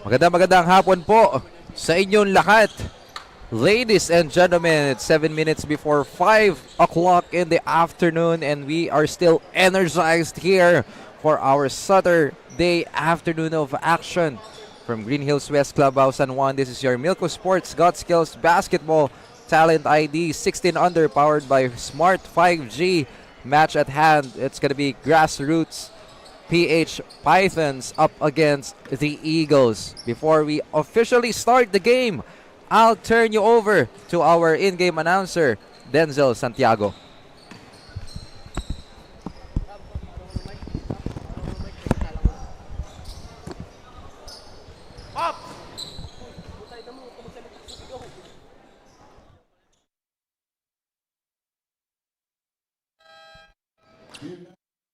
Magandang hapon po sa inyong lahat. Ladies and gentlemen, it's 7 minutes before 5 o'clock in the afternoon and we are still energized here for our Saturday afternoon of action. From Green Hills West Clubhouse San Juan, this is your Milko Sports God Skills Basketball Talent ID 16 under powered by Smart 5G. Match at hand, it's going to be Grassroots PH Pythons up against the Eagles. Before we officially start the game, I'll turn you over to our in-game announcer, Denzel Santiago.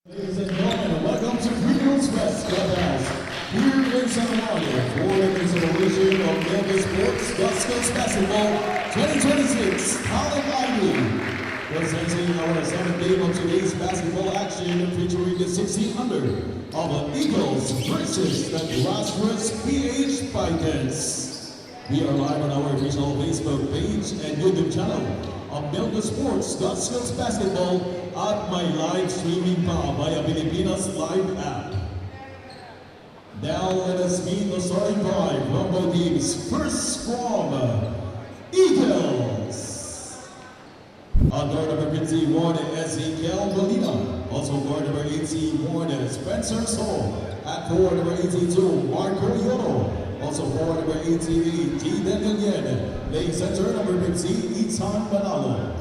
Ladies and gentlemen, welcome to Green Hills West Clubhouse. Here in San Juan for the consideration of Milko Sports God Skills Basketball 2026 Talent ID. Presenting our 7th game of today's basketball action featuring the 16 under of the Eagles versus the Grassroots PH Pythons. We are live on our official Facebook page and YouTube channel of Milko Sports God Skills Basketball at my live streaming pa via Pilipinas Live app. Now let us meet the starting five from both teams. First from Eagles. On guard number 51, Ezekiel Molina. Also guard number 81, Spencer Soul. At forward number 82, Marco Yono. Also forward number 88, G. Daniel. Playing center number 50, Itan Manalo.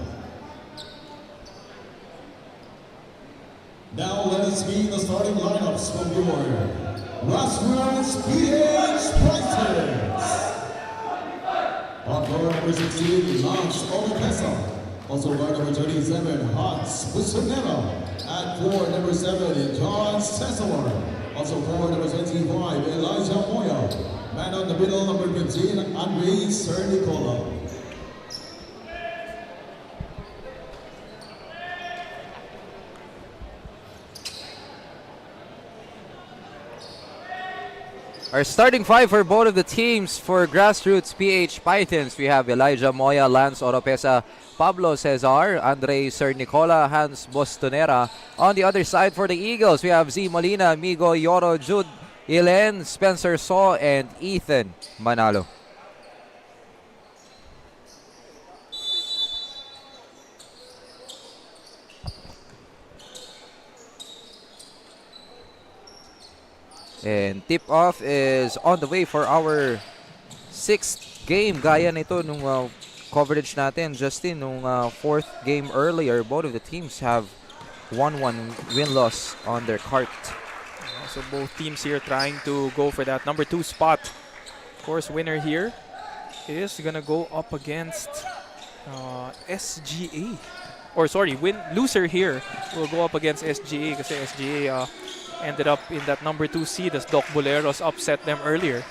Now let us meet the starting lineups from your Grassroots PH Pythons. On guard number 16, Lance Oropesa. Also guard number 27, Hans Busonero. At forward number 7, John Cesar. Also forward number 25, Elijah Moya. Man on the middle, number 15, Andre Sernicola. Our starting five for both of the teams for Grassroots PH Pythons, we have Elijah Moya, Lance Oropesa, Pablo Cesar, Andre Sernicola, Hans Bostonera. On the other side for the Eagles, we have Z Molina, Migo Yoro, Jude Ilen, Spencer Saw, and Ethan Manalo. And tip-off is on the way for our 6th game. Gaya nito nung coverage natin, Justin, nung 4th game earlier, both of the teams have 1-1 win-loss on their cart. So both teams here trying to go for that number 2 spot. Of course, winner here is gonna go up against SGA. Or sorry, loser here will go up against SGA kasi SGA ended up in that number 2 seed as Doc Boleros upset them earlier.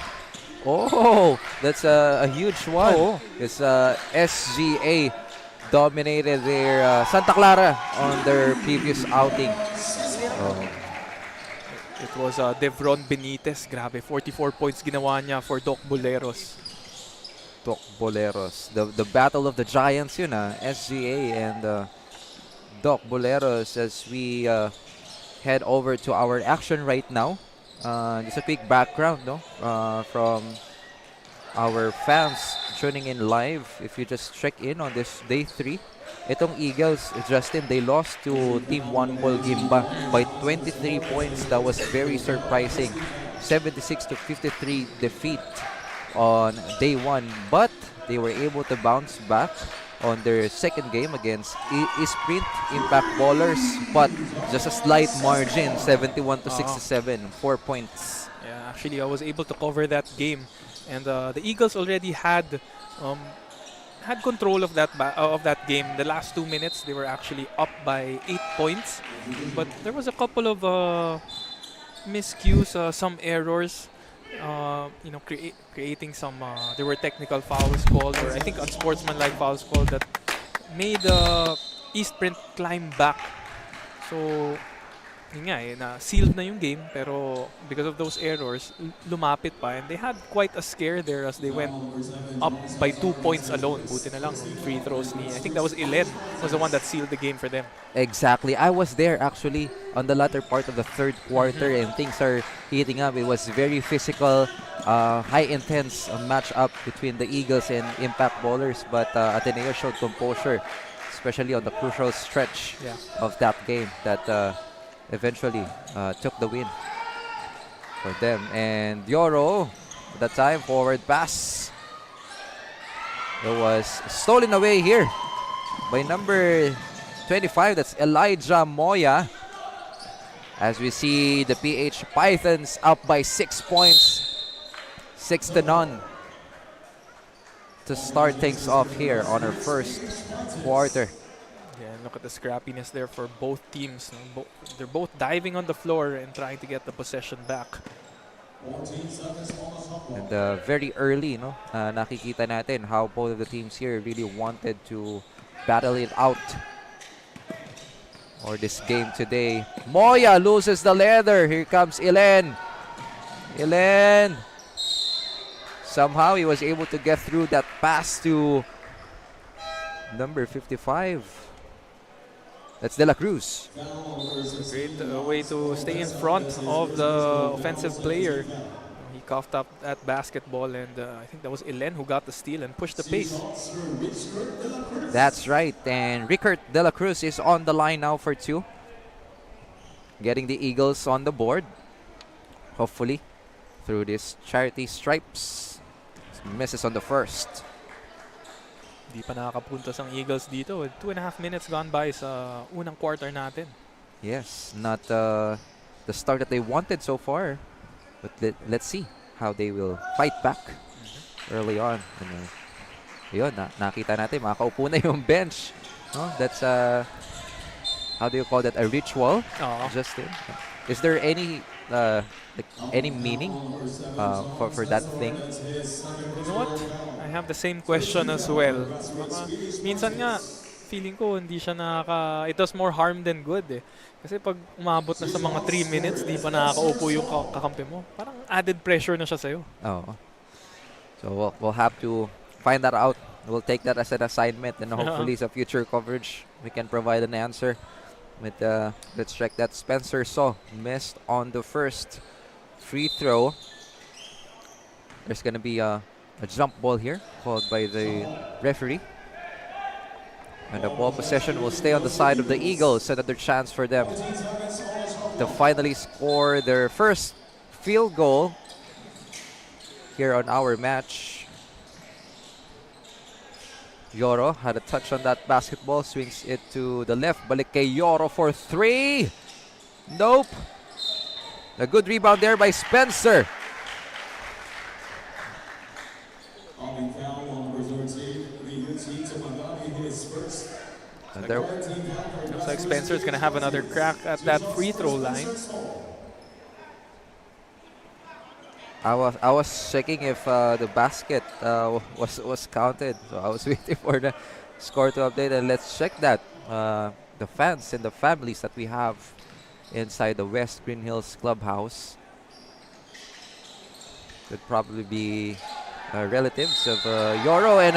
Oh, that's a huge one. Oh. It's SGA dominated their Santa Clara on their previous outing. It was Devron Benitez. Grabe, 44 points ginawa niya for Doc Boleros. Doc Boleros. The battle of the giants yun, SGA and Doc Boleros as we head over to our action right now. Just a quick background from our fans tuning in live. If you just check in on this day 3, itong Eagles, Justin, they lost to Team WANBOL GUIMBA by 23 points. That was very surprising. 76-53 defeat on day 1, but they were able to bounce back on their second game against EASTPRINT Impact Ballers, but just a slight margin, 71-67, 4 points. Yeah, actually I was able to cover that game, and the Eagles already had control of that game. The last 2 minutes they were actually up by 8 points, but there was a couple of miscues, some errors. Creating some there were technical fouls called, or I think unsportsmanlike fouls called, that made EASTPRINT climb back. So yun nga na sealed na yung game, pero because of those errors, lumapit pa, and they had quite a scare there as they went up by 2 points alone. Buti na lang, free throws ni, I think that was Ilen, was the one that sealed the game for them. Exactly. I was there actually on the latter part of the third quarter, and things are heating up. It was very physical, high intense matchup between the Eagles and Impact Bowlers, but Ateneo showed composure, especially on the crucial stretch Yeah. of that game that eventually took the win for them. And Yoro, at the time, forward pass. It was stolen away here by number 25. That's Elijah Moya. As we see the PH Pythons up by 6 points, 6-0 to start things off here on our first quarter. Yeah, and look at the scrappiness there for both teams. They're both diving on the floor and trying to get the possession back. And very early, no, nakikita natin how both of the teams here really wanted to battle it out or this game today. Moya loses the leather. Here comes Ilen. Ilen. Somehow he was able to get through that pass to number 55. That's De La Cruz. Great way to stay in front of the offensive player. He coughed up that basketball, and I think that was Ilen who got the steal and pushed the pace. That's right. And Rickert De La Cruz is on the line now for 2. Getting the Eagles on the board. Hopefully, through this charity stripes. Misses on the first. Di pa nakakapuntos ang Eagles dito. 2.5 minutes gone by sa unang quarter natin. Yes, not the start that they wanted so far. But let's see how they will fight back early on. And, yun, nakita natin, makaupo na yung bench. No? That's, how do you call that, a ritual? Justin? Is there any any meaning for that thing? You know what? I have the same question as well. Minsan nga, feeling ko hindi siya it does more harm than good eh. Kasi pag umabot na sa mga 3 minutes, di pa nakakaupo yung kakampi mo. Parang added pressure na siya sa'yo. Oh. So we'll have to find that out. We'll take that as an assignment, and hopefully sa future coverage, we can provide an answer. But let's check that. Spencer Saw missed on the first free throw. There's going to be a jump ball here called by the referee. And the ball possession will stay on the side of the Eagles. Another chance for them to finally score their first field goal here on our match. Yoro had a touch on that basketball, swings it to the left. Balik kay Yoro for 3. Nope. A good rebound there by Spencer. Looks like Spencer's gonna have another crack at that free throw line. I was checking if the basket was counted, so I was waiting for the score to update, and let's check that. The fans and the families that we have inside the West Green Hills Clubhouse could probably be relatives of Yoro, and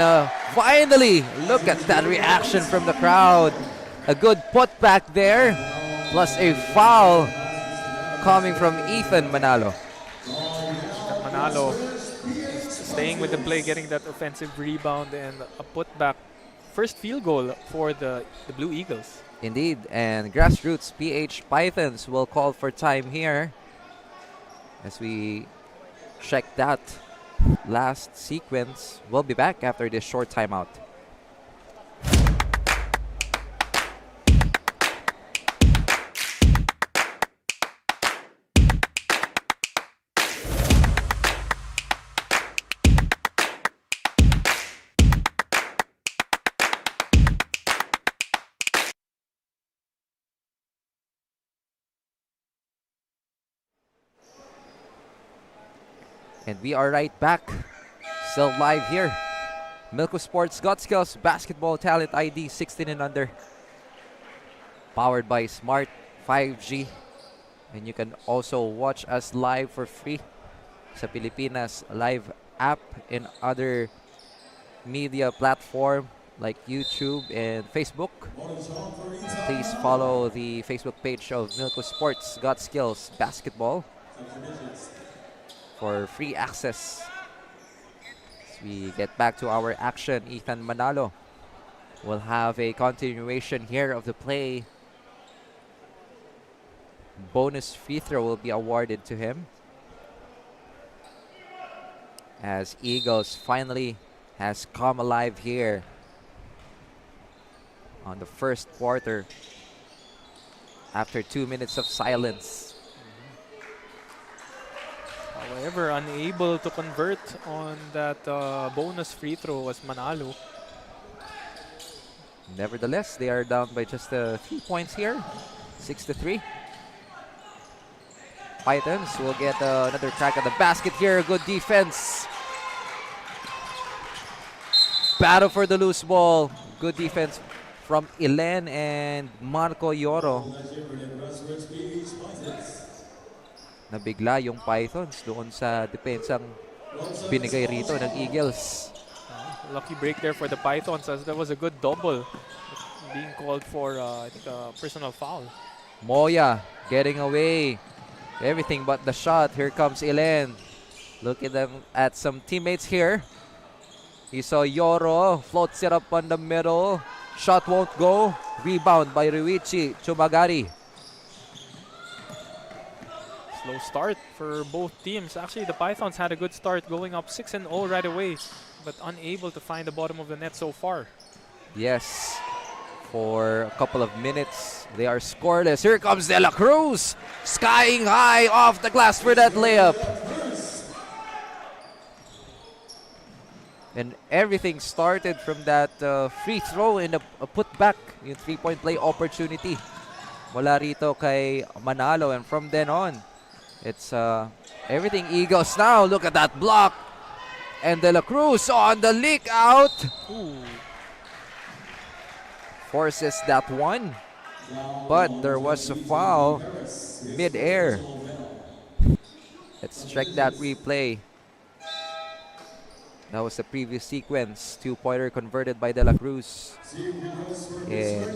finally, look at that reaction from the crowd. A good putback there, plus a foul coming from Ethan Manalo. Manalo staying with the play, getting that offensive rebound and a putback. First field goal for the Blue Eagles. Indeed, and Grassroots PH Pythons will call for time here as we check that last sequence. We'll be back after this short timeout. And we are right back, still live here. Milko Sports Got Skills Basketball Talent ID 16 and under. Powered by Smart 5G And you can also watch us live for free sa Pilipinas Live app and other media platform like YouTube and Facebook. Please follow the Facebook page of Milko Sports Got Skills Basketball for free access. As we get back to our action, Ethan Manalo will have a continuation here of the play. Bonus free throw will be awarded to him as Eagles finally has come alive here on the first quarter after 2 minutes of silence. However, unable to convert on that bonus free throw was Manalo. Nevertheless, they are down by just 3 points here, 6-3. Pythons will get another crack at the basket here. Good defense. Battle for the loose ball. Good defense from Ilen and Marco Yoro. Nabigla yung Pythons doon sa depensang binigay rito ng Eagles. Lucky break there for the Pythons as that was a good double being called for I think a personal foul. Moya getting away. Everything but the shot. Here comes Ilen. Look at them at some teammates here. He saw Yoro. Floats it up on the middle. Shot won't go. Rebound by Ruichi Chumagari. Slow start for both teams. Actually, the Pythons had a good start going up 6-0 right away, but unable to find the bottom of the net so far. Yes. For a couple of minutes, they are scoreless. Here comes De La Cruz. Skying high off the glass for that layup. And everything started from that free throw and a putback, yung three-point play opportunity. Wala rito kay Manalo, and from then on, it's everything Eagles now. Look at that block. And De La Cruz on the leak out. Ooh. Forces that one. But there was a foul mid-air. Let's check that replay. That was the previous sequence. Two-pointer converted by De La Cruz. And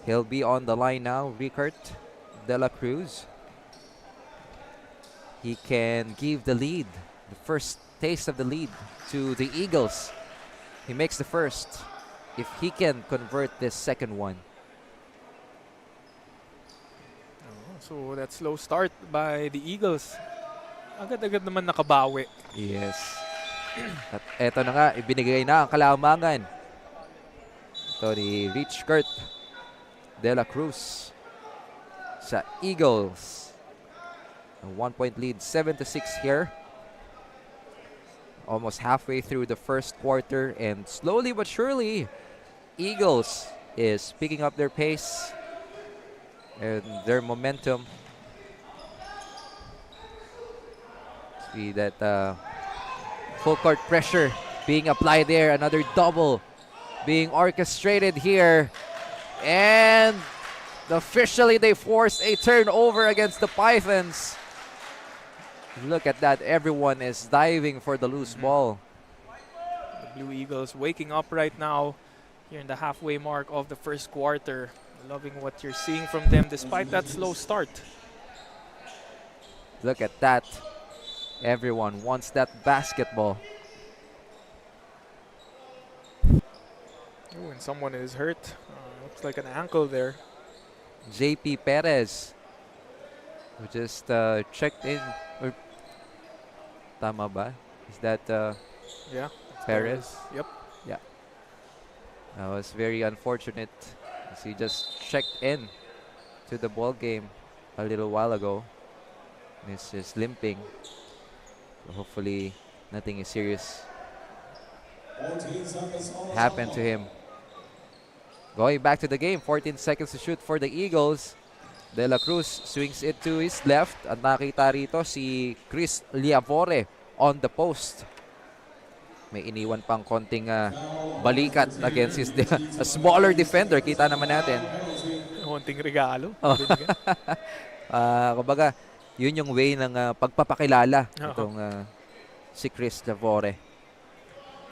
he'll be on the line now, Ricard De La Cruz. He can give the lead, the first taste of the lead to the Eagles. He makes the first if he can convert this second one. So that slow start by the Eagles. Agad-agad naman nakabawi. Yes. At eto na nga, ibinigay na ang kalamangan. Ito ni Rich Kurt De La Cruz sa Eagles. A 1-point lead, 7-6 here. Almost halfway through the first quarter, and slowly but surely, Eagles is picking up their pace and their momentum. See that full court pressure being applied there. Another double being orchestrated here. And officially they forced a turnover against the Pythons. Look at that. Everyone is diving for the loose ball. The Blue Eagles waking up right now here in the halfway mark of the first quarter. Loving what you're seeing from them despite that slow start. Look at that. Everyone wants that basketball. Oh, and someone is hurt. Looks like an ankle there. JP Perez, who just checked in. Or, tama ba? Is that Yeah. Perez? Yep. Yeah. That was very unfortunate as he just checked in to the ball game a little while ago. He's just limping. So hopefully nothing is serious happened to him. Going back to the game, 14 seconds to shoot for the Eagles. De La Cruz swings it to his left. At nakita rito si Chris Liavore on the post. May iniwan pang konting balikat against his a smaller defender. Kita naman natin. Konting regalo. Oh. Kumbaga, yun yung way ng pagpapakilala Oo. itong si Chris Javore.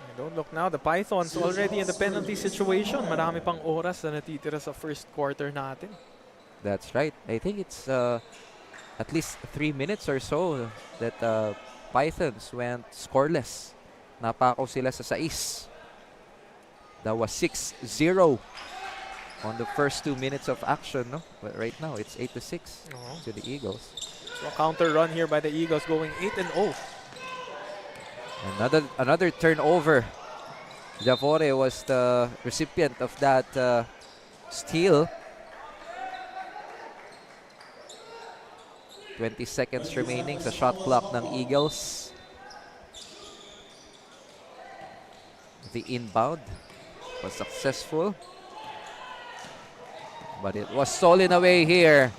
And don't look now, the Pythons already in the penalty situation. Marami pang oras na natitira sa first quarter natin. That's right. I think it's at least 3 minutes or so that Pythons went scoreless. Napakaw sila sa 6. That was 6-0 on the first 2 minutes of action, no? But right now, it's 8-6 to the Eagles. So a counter run here by the Eagles going 8-0. Another turnover. Javore was the recipient of that steal. 20 seconds remaining sa shot clock ng Eagles. The inbound was successful, but it was stolen away here.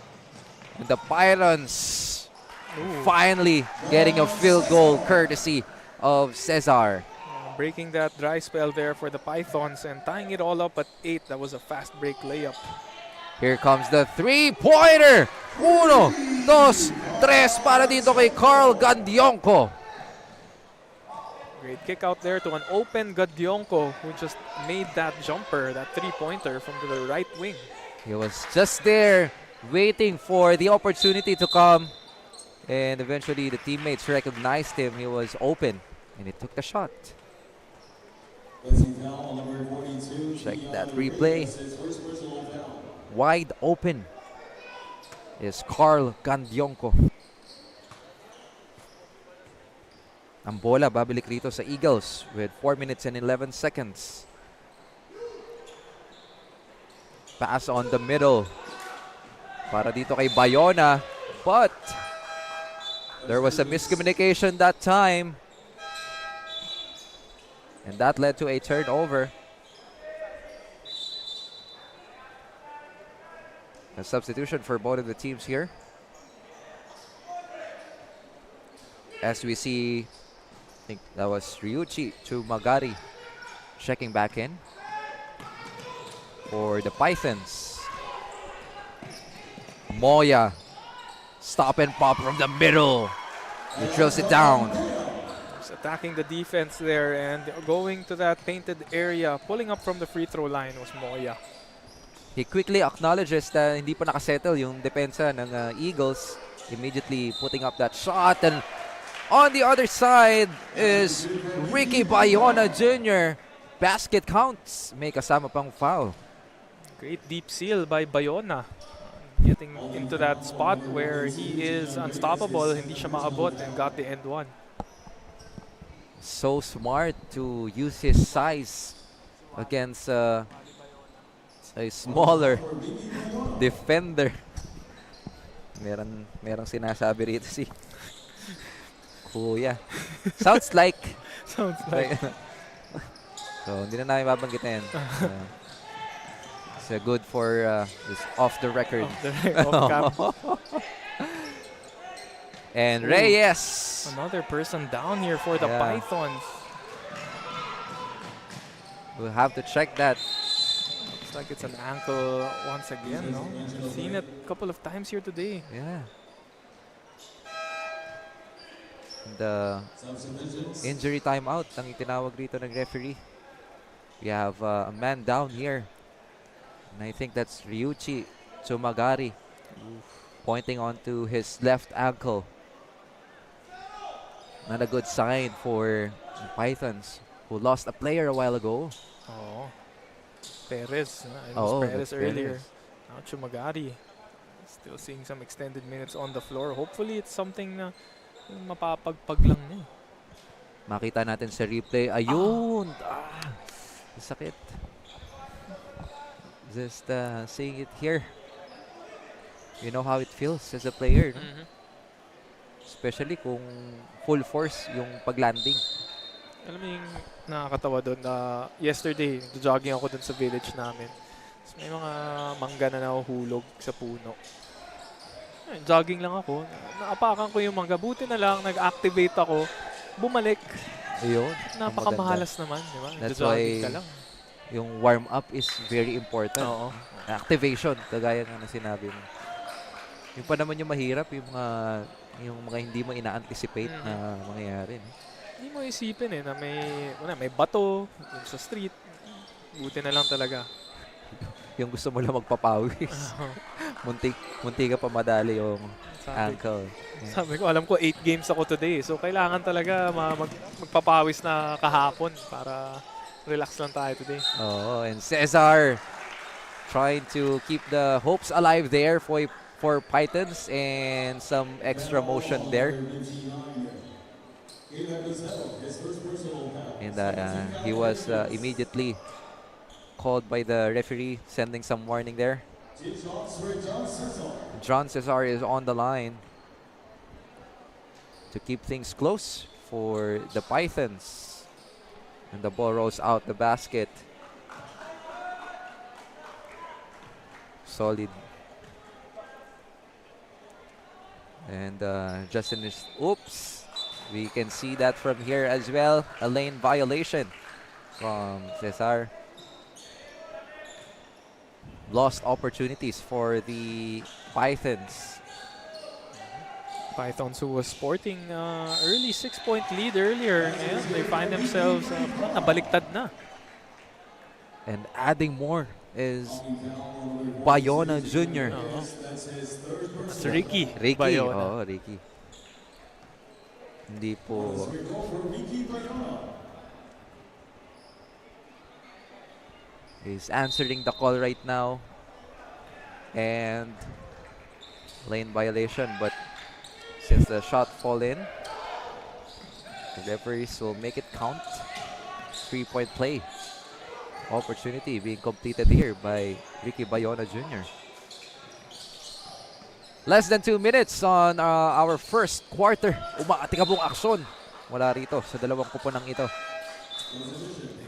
And the Pyrons finally getting a field goal courtesy of Cesar. Breaking that dry spell there for the Pythons and tying it all up at 8. That was a fast break layup. Here comes the three-pointer. 1, 2, 3 para dito kay Carl Gandionco. Great kick out there to an open Gadionko who just made that jumper, that three-pointer from the right wing. He was just there waiting for the opportunity to come. And eventually the teammates recognized him. He was open and he took the shot. Check that replay. Wide open is Carl Gandionco. Ang bola babalik rito sa Eagles with 4 minutes and 11 seconds. Pass on the middle para dito kay Bayona, but there was a miscommunication that time and that led to a turnover. A substitution for both of the teams here. As we see, I think that was Ryuichi to Magari checking back in for the Pythons. Moya, stop and pop from the middle. He drills it down. Just attacking the defense there and going to that painted area, pulling up from the free throw line was Moya. He quickly acknowledges that hindi pa nakasettle yung depensa ng Eagles, immediately putting up that shot. And on the other side is Ricky Bayona Jr. Basket counts. May kasama pang foul. Great deep seal by Bayona. Getting into that spot where he is unstoppable, hindi siya maabot and got the end one. So smart to use his size against a smaller defender. Merong sinasabi rito si Kuya. Sounds like. Sounds like. So, hindi na namin babanggitin. It's good for this off the record. Off cap. And Reyes. Another person down here for the Pythons. We'll have to check that. Looks like it's an ankle once again, no? I've seen it a couple of times here today. Yeah. The injury timeout ang itinawag rito ng referee. We have a man down here. And I think that's Ryuichi Tsumagari pointing onto his left ankle. Not a good sign for the Pythons, who lost a player a while ago. Oh, Perez. It was Perez earlier. Now Tsumagari. Still seeing some extended minutes on the floor. Hopefully it's something na mapapagpag lang niya. Makita natin sa replay. Ayun! Sakit. Just seeing it here. You know how it feels as a player. No? Especially kung full force yung paglanding. Alam mo yung nakakatawa doon, yesterday, jogging ako doon sa village namin. So may mga mangga na nahuhulog sa puno. Jogging lang ako. Naapakan ko yung mangga. Buti na lang, nag-activate ako. Bumalik. Ayun. Napakamahalas naman, di ba? That's Jogging why ka lang. yung warm-up is very important. Oo. Activation, kagaya nga na sinabi mo. Yung pa naman yung mahirap, yung mga hindi mo ina-anticipate na mangyayari. No? Hindi mo isipin na may bato dun sa street. Buti na lang talaga. Yung gusto mo lang magpapawis. munti ka pa madali yung ankle. Yeah. Sabi ko, alam ko 8 games ako today. So, kailangan talaga magpapawis na kahapon para relax lang tayo today. Oh, and Cesar trying to keep the hopes alive there for Pythons and some extra motion there. And he was immediately called by the referee, sending some warning there. John Cesar is on the line to keep things close for the Pythons. And the ball rolls out the basket. Solid. And Justin is, oops. We can see that from here as well. A lane violation from Cesar. Lost opportunities for the Pythons. Pythons, who was sporting early 6-point lead earlier, and they find themselves nabaliktad na. And adding more is Bayona Jr. That's Ricky. Bayona. Oh, Ricky. Hindi po. He's answering the call right now. And lane violation, but since the shot fall in, the referees will make it count. 3-point play opportunity being completed here by Ricky Bayona Jr. Less than 2 minutes on our first quarter. Umaatikabong aksyon wala rito sa dalawang kuponang ito.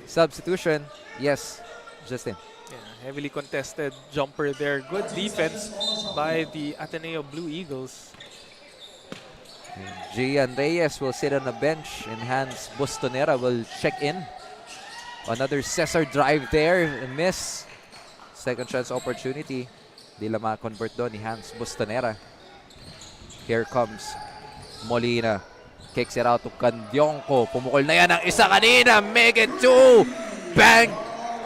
Substitution, yes, Justin. Yeah, heavily contested jumper there. Good defense by the Ateneo Blue Eagles. Gian Reyes will sit on the bench and Hans Bustonera will check in. Another Cesar drive there, a miss. Second chance opportunity. Di lang ma-convert doon ni Hans Bustonera. Here comes Molina. Kicks it out to Candyonco. Pumukol na yan ang isa kanina. Make it two. Bang,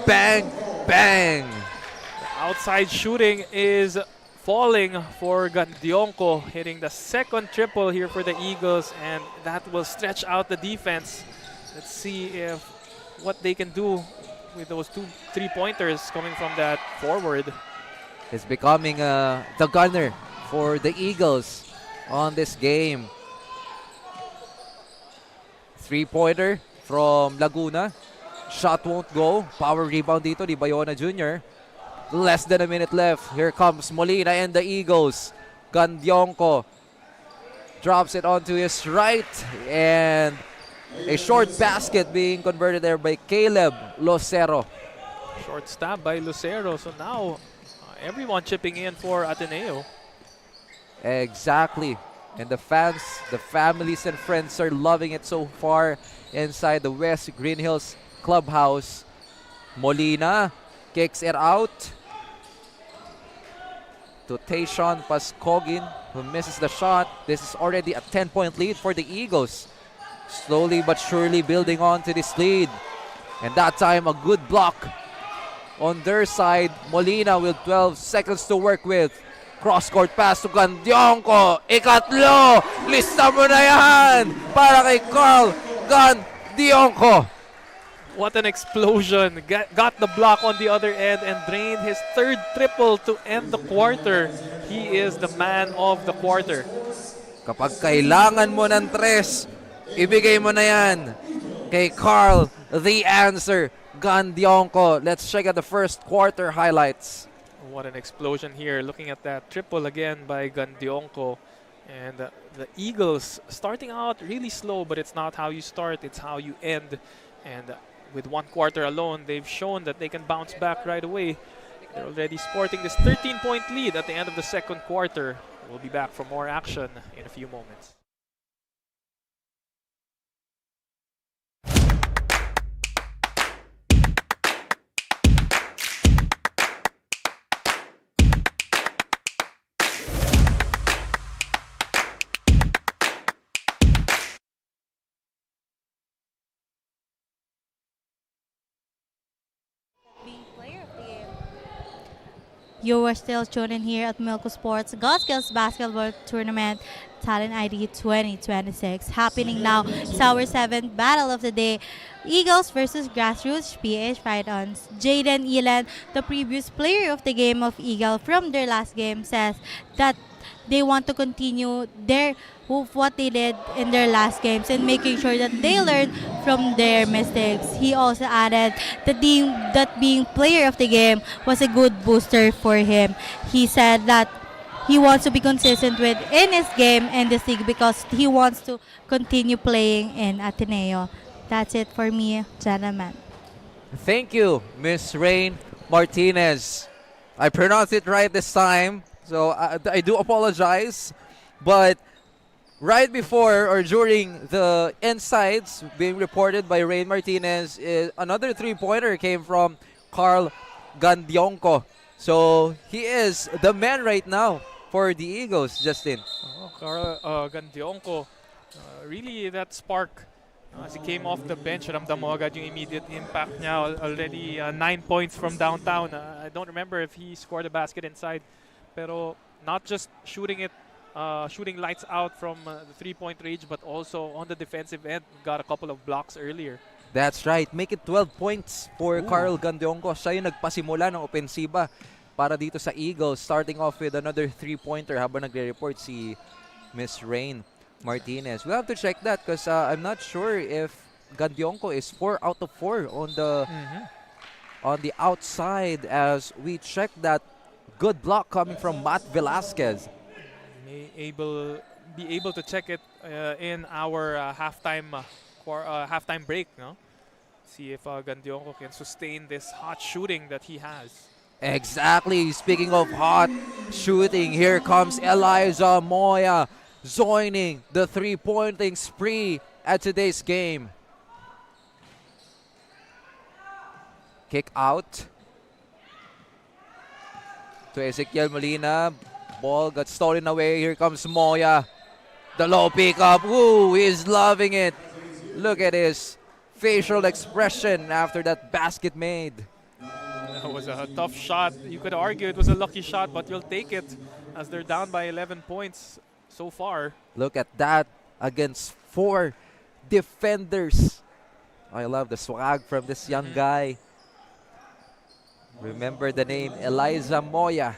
bang, bang. The outside shooting is falling for Gandionco, hitting the second triple here for the Eagles, and that will stretch out the defense. Let's see if what they can do with those 2 3-pointers coming from that forward. Is becoming the gunner for the Eagles on this game. 3-pointer from Laguna. Shot won't go. Power rebound dito ni Bayona Jr. Less than a minute left. Here comes Molina and the Eagles. Gandionco drops it onto his right. And a short basket being converted there by Caleb Lucero. Short stab by Lucero. So now everyone chipping in for Ateneo. Exactly. And the fans, the families and friends are loving it so far inside the West Green Hills Clubhouse. Molina kicks it out to Tayshawn Pascogin, who misses the shot. This is already a 10-point lead for the Eagles. Slowly but surely building on to this lead. And that time, a good block on their side. Molina with 12 seconds to work with. Cross-court pass to Gandionco. Ikatlo! Lista mo na yan! Para kay Carl Gandionco. What an explosion. Got the block on the other end and drained his third triple to end the quarter. He is the man of the quarter. Kapag kailangan mo ng tres, ibigay mo na yan kay Carl, the answer, Gandionco. Let's check out the first quarter highlights. What an explosion here. Looking at that triple again by Gandionco. And the Eagles starting out really slow, but it's not how you start, it's how you end. And with 1 quarter alone, they've shown that they can bounce back right away. They're already sporting this 13-point lead at the end of the second quarter. We'll be back for more action in a few moments. You were still tuning here at Milko Sports God Skills Basketball Tournament Talent ID 2026. Happening now is our 7th battle of the day. Eagles versus Grassroots PH Pythons. Jaden Elan, the previous player of the game of Eagle from their last game, says that they want to continue what they did in their last games and making sure that they learn from their mistakes. He also added that being player of the game was a good booster for him. He said that he wants to be consistent in his game and this league because he wants to continue playing in Ateneo. That's it for me, gentlemen. Thank you, Miss Rain Martinez. I pronounced it right this time, so I do apologize. But right before or during the insights being reported by Rain Martinez, another three-pointer came from Carl Gandionco. So he is the man right now for the Eagles, Justin. Oh, Carl Gandionco, really that spark. As he came off the bench, ramdam mo agad yung immediate impact niya. Already 9 points from downtown. I don't remember if he scored a basket inside. Pero not just shooting lights out from the three-point range, but also on the defensive end. Got a couple of blocks earlier. That's right. Make it 12 points for Carl Gandionco. Siya yung nagpasimula ng opensiba para dito sa Eagles. Starting off with another three-pointer habang nagre-report si Miss Rain Martinez. We'll have to check that because I'm not sure if Gandionco is 4 out of 4 on the outside as we check that good block coming from Matt Velasquez. Be able to check it in our halftime break, no? See if Gandionco can sustain this hot shooting that he has. Exactly. Speaking of hot shooting, here comes Eliza Moya joining the three-pointing spree at today's game. Kick out to Ezekiel Molina. Ball got stolen away. Here comes Moya. The low pickup. Woo, he's loving it. Look at his facial expression after that basket made. That was a tough shot. You could argue it was a lucky shot, but you'll take it as they're down by 11 points so far. Look at that against 4 defenders. I love the swag from this young guy. Remember the name Eliza Moya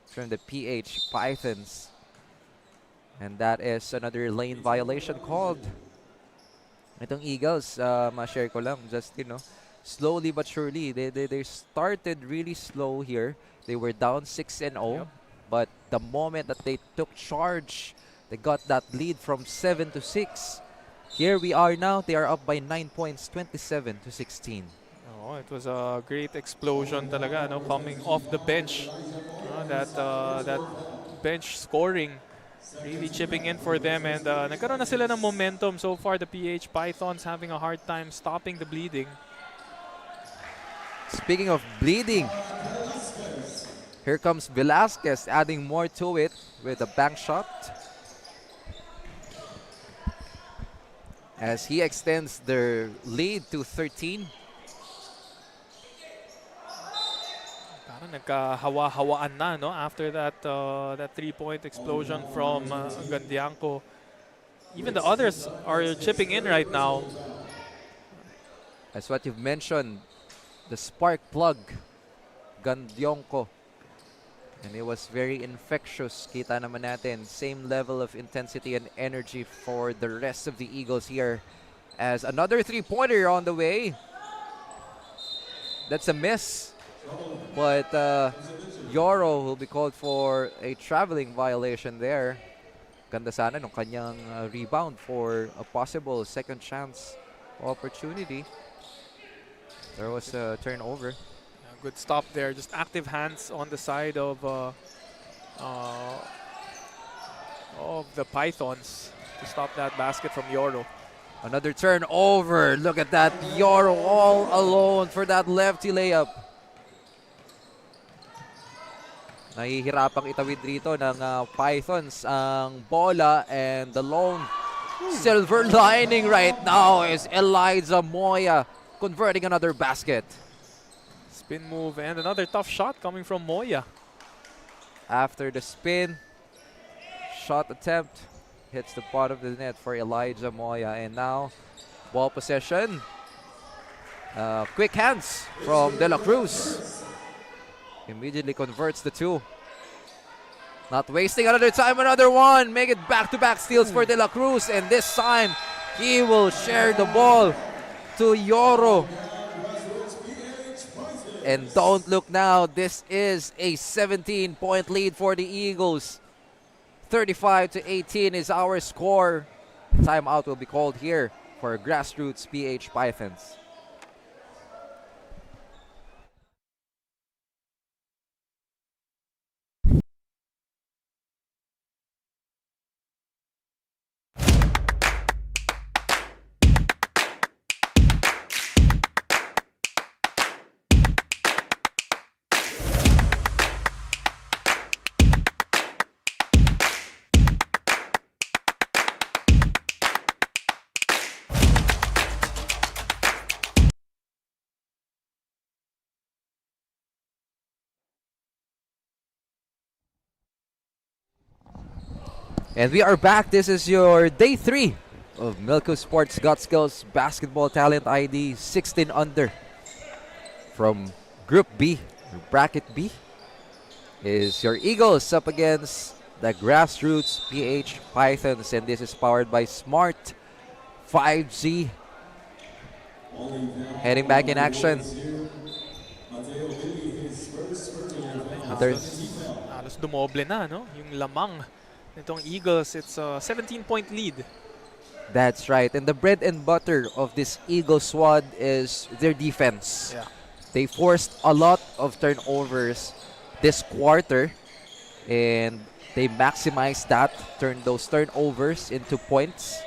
from the PH Pythons. And that is another lane violation called. Itong Eagles, ma-share ko lang, just, slowly but surely. They started really slow here. They were down 6-0. Yep. But the moment that they took charge, they got that lead from 7 to 6. Here we are now. They are up by 9 points, 27 to 16. Oh, it was a great explosion talaga, no? Coming off the bench. That bench scoring really chipping in for them, and nagkaroon na sila ng momentum. So far, the PH Pythons having a hard time stopping the bleeding. Speaking of bleeding, here comes Velasquez adding more to it with a bank shot as he extends their lead to 13. Parang nagkahawa-hawaan na, no? After that three-point explosion from Gandionco. Even the others are chipping in right now. That's what you've mentioned, the spark plug, Gandionco. And it was very infectious. Kita naman natin, same level of intensity and energy for the rest of the Eagles here. As another three-pointer on the way. That's a miss. But Yoro will be called for a traveling violation there. Ganda sana nung kanyang rebound for a possible second chance opportunity. There was a turnover. Good stop there. Just active hands on the side of the Pythons to stop that basket from Yoro. Another turnover. Look at that. Yoro all alone for that lefty layup. Nahihirapang itawid rito ng Pythons ang bola, and the lone silver lining right now is Eliza Moya converting another basket. Spin move and another tough shot coming from Moya. after the spin. Shot attempt hits the bottom of the net for Elijah Moya. And now, ball possession. Quick hands from De La Cruz. Immediately converts the two. Not wasting another time, another one. Make it back-to-back steals for De La Cruz. And this time, he will share the ball to Yoro. And don't look now, this is a 17-point lead for the Eagles. 35-18 is our score. Timeout will be called here for Grassroots PH Pythons. And we are back. This is your day 3 of Milko Sports Got Skills Basketball Talent ID 16 under. From Group B, Bracket B, is your Eagles up against the Grassroots PH Pythons. And this is powered by Smart 5G. Heading back in action. Halos dumoble na, no? Yung lamang nitong Eagles. It's a 17-point lead. That's right. And the bread and butter of this Eagle squad is their defense. Yeah. They forced a lot of turnovers this quarter, and they maximized that, turned those turnovers into points.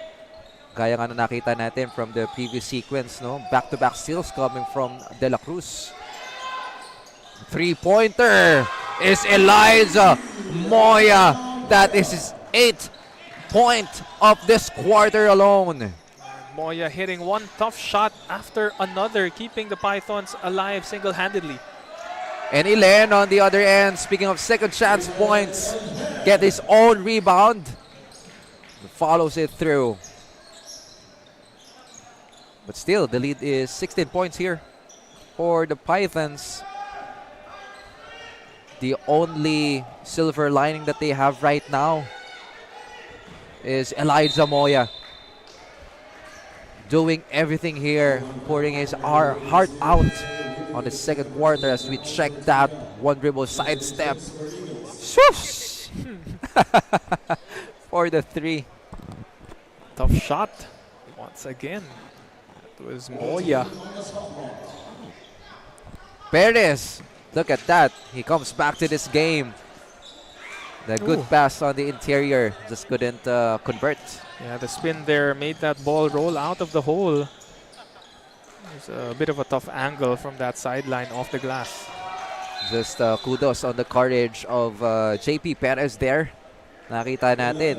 Kaya nga na nakita natin from the previous sequence, no? Back-to-back steals coming from De La Cruz. Three-pointer is Elijah Moya. That is his 8th point of this quarter alone. Moya hitting one tough shot after another, keeping the Pythons alive single-handedly. And Ilen on the other end, speaking of second chance points, get his own rebound. Follows it through. But still, the lead is 16 points here for the Pythons. The only silver lining that they have right now is Elijah Moya doing everything here, pouring his heart out on the second quarter as we check that one dribble sidestep. Swoosh! For the 3. Tough shot once again. That was Moya. Perez, look at that. He comes back to this game. The good pass on the interior, just couldn't convert. Yeah, the spin there made that ball roll out of the hole. There's a bit of a tough angle from that sideline off the glass. Just kudos on the courage of JP Perez there. Nakita natin,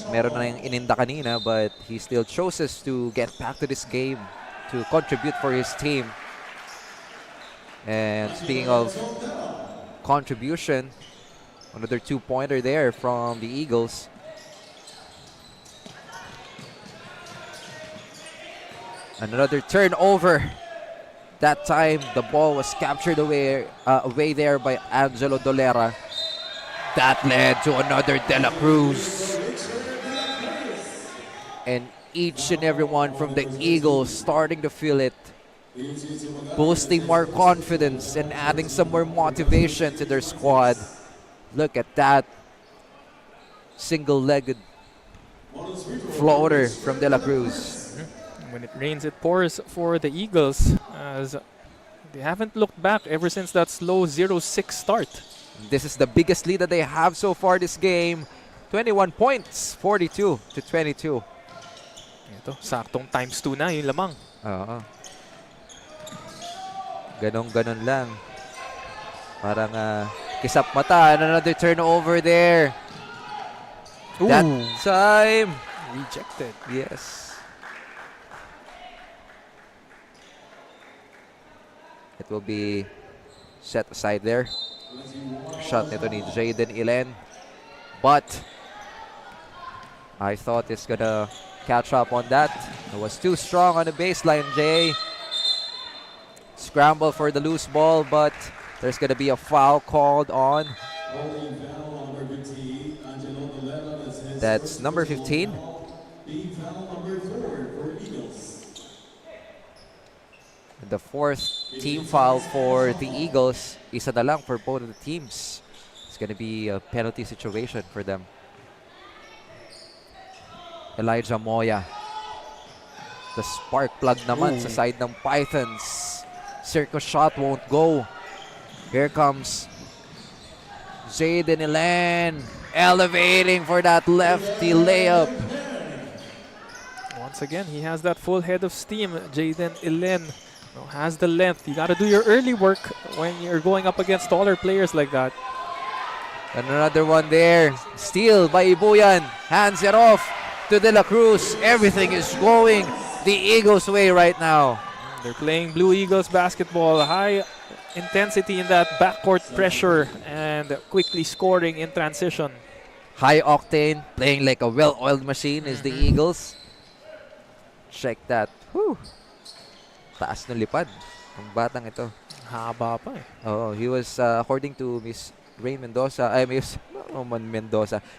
meron na yung ininda kanina, but he still chooses to get back to this game to contribute for his team. And speaking of contribution, another 2-pointer there from the Eagles. Another turnover. That time, the ball was captured away there by Angelo Dolera. That led to another De La Cruz. And each and every one from the Eagles starting to feel it, boosting more confidence and adding some more motivation to their squad. Look at that single-legged floater from De La Cruz. When it rains, it pours for the Eagles, as they haven't looked back ever since that slow 0-6 start. This is the biggest lead that they have so far this game. 21 points, 42-22. Ito, saktong ×2 na yung lamang. Oo. Ganon lang. Parang kisap mata. And another turnover there. Ooh. That time. Rejected. Yes. It will be set aside there. shot nito ni Jaden Ilen. But I thought it's gonna catch up on that. It was too strong on the baseline, Jay. Scramble for the loose ball, but there's gonna be a foul called on. That's number 15. The fourth team foul for the Eagles. Isa na lang for both of the teams. It's gonna be a penalty situation for them. Elijah Moya. The spark plug naman sa side ng Pythons. Circus shot won't go. Here comes Jaden Ilen, elevating for that lefty layup. Once again, he has that full head of steam. Jaden Ilen has the length. You got to do your early work when you're going up against taller players like that. And another one there. Steal by Ibuyan. Hands it off to De La Cruz. Everything is going the Eagles' way right now. They're playing Blue Eagles basketball. High intensity in that backcourt pressure and quickly scoring in transition. High octane, playing like a well-oiled machine is the Eagles. Check that. Whew. Taas ng lipad ang batang ito. Haba pa eh. Oh, he was according to Miss Rain Mendoza,